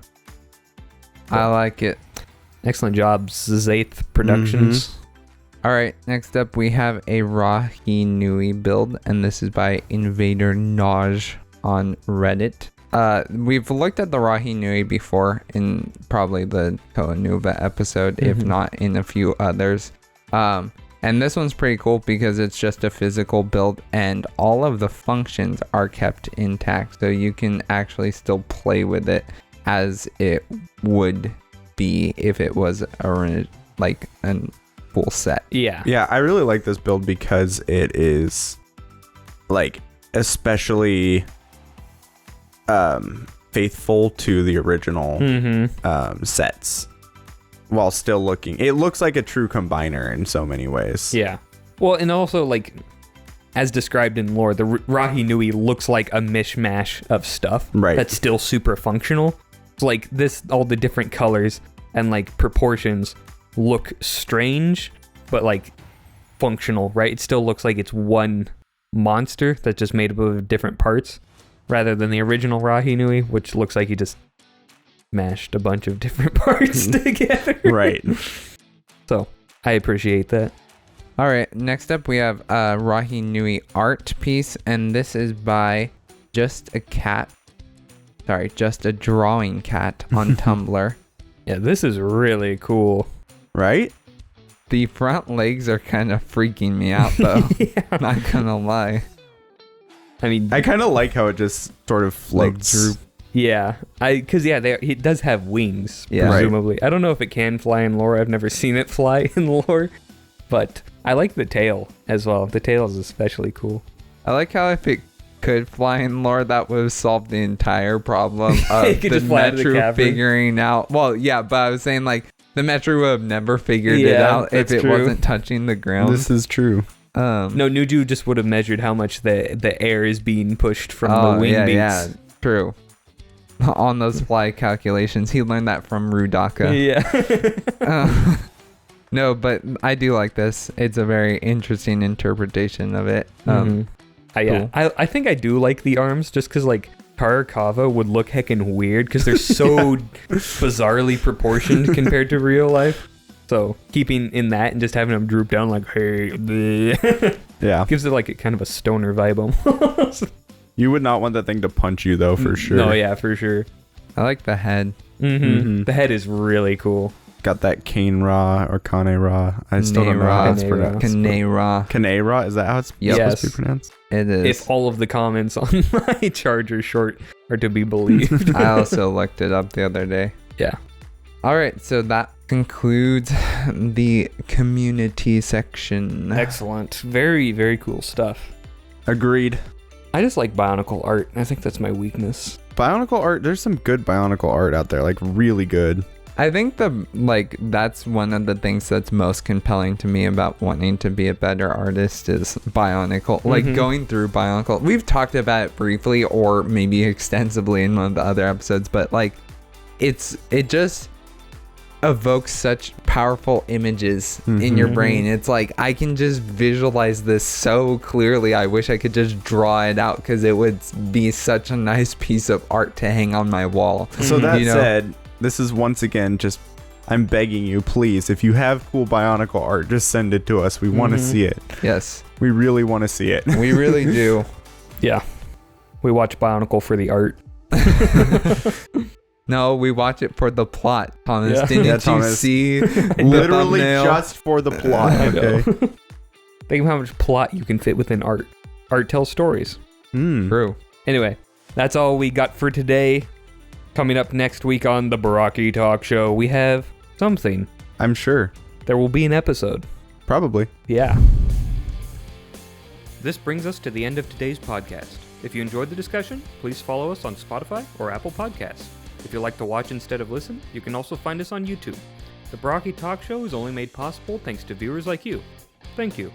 I like it. Excellent job, Zaith Productions. All right, next up we have a Rahi Nui build, and this is by Invader Naj on Reddit. We've looked at the Rahi Nui before in probably the Toa Nuva episode, if not in a few others. And this one's pretty cool because it's just a physical build and all of the functions are kept intact. So you can actually still play with it as it would be if it was a full set. Yeah. Yeah, I really like this build because it is like especially faithful to the original sets. While still it looks like a true combiner in so many ways. Yeah. Well, and also, like, as described in lore, the Rahi Nui looks like a mishmash of stuff. Right. That's still super functional. It's like all the different colors and, like, proportions look strange, but, like, functional, right? It still looks like it's one monster that's just made up of different parts, rather than the original Rahi Nui, which looks like he just mashed a bunch of different parts together. Right. So I appreciate that. All right, next up we have a Rahi Nui art piece, and this is by Just a Drawing Cat on Tumblr. Yeah, this is really cool. Right? The front legs are kind of freaking me out, though. Yeah. Not gonna lie. I mean, I kind of like how it just sort of floats. droop. yeah, he does have wings, Yeah. presumably. I don't know if it can fly in lore. I've never seen it fly in lore, but I like the tail as well. The tail is especially cool. I like how if it could fly in lore, that would have solved the entire problem of It could the just fly out of the Metru cavern. figuring out. Well, yeah, but I was saying like the Metru would have never figured it Yeah, out if that's it true. wasn't touching the ground. This is true. No, Nuju just would have measured how much the air is being pushed from the wing beats. Yeah, true. On those fly calculations, he learned that from Rudaka. Yeah. No, but I do like this. It's a very interesting interpretation of it. Yeah. Cool. I think I do like the arms just because, like, Karakava would look heckin' weird because they're so bizarrely proportioned compared to real life. So keeping in that and just having them droop down like, hey, bleh, Yeah. gives it like a kind of a stoner vibe almost. You would not want that thing to punch you, though, for sure. No, yeah, for sure. I like the head. The head is really cool. Got that Kane Ra or Kane Ra. I still don't know how it's Kane Ra. pronounced. Kanera. Kane Ra? Is that how it's Yep. supposed to Yes. be pronounced? It is. If all of the comments on my Charger short are to be believed. I also looked it up the other day. Yeah. All right, so that concludes the community section. Excellent. Very, very cool stuff. Agreed. I just like Bionicle art. I think that's my weakness. Bionicle art, there's some good Bionicle art out there, like really good. I think that's one of the things that's most compelling to me about wanting to be a better artist is Bionicle. Like going through Bionicle. We've talked about it briefly or maybe extensively in one of the other episodes, but like it just evokes such powerful images in your brain. It's like I can just visualize this so clearly. I wish I could just draw it out because it would be such a nice piece of art to hang on my wall. So that You know? said, this is once again just, I'm begging you, please, if you have cool Bionicle art, just send it to us. We want to see it. Yes, We really want to see it. we really do. Yeah. We watch Bionicle for the art. No, we watch it for the plot, Thomas. Yeah. Didn't Yeah, you Thomas. see the Literally thumbnail? just for the plot. I know. Okay. Think of how much plot you can fit within art. Art tells stories. True. Anyway, that's all we got for today. Coming up next week on the Barraki Talk Show, we have something. I'm sure. There will be an episode. Probably. Yeah. This brings us to the end of today's podcast. If you enjoyed the discussion, please follow us on Spotify or Apple Podcasts. If you like to watch instead of listen, you can also find us on YouTube. The Barraki Talk Show is only made possible thanks to viewers like you. Thank you.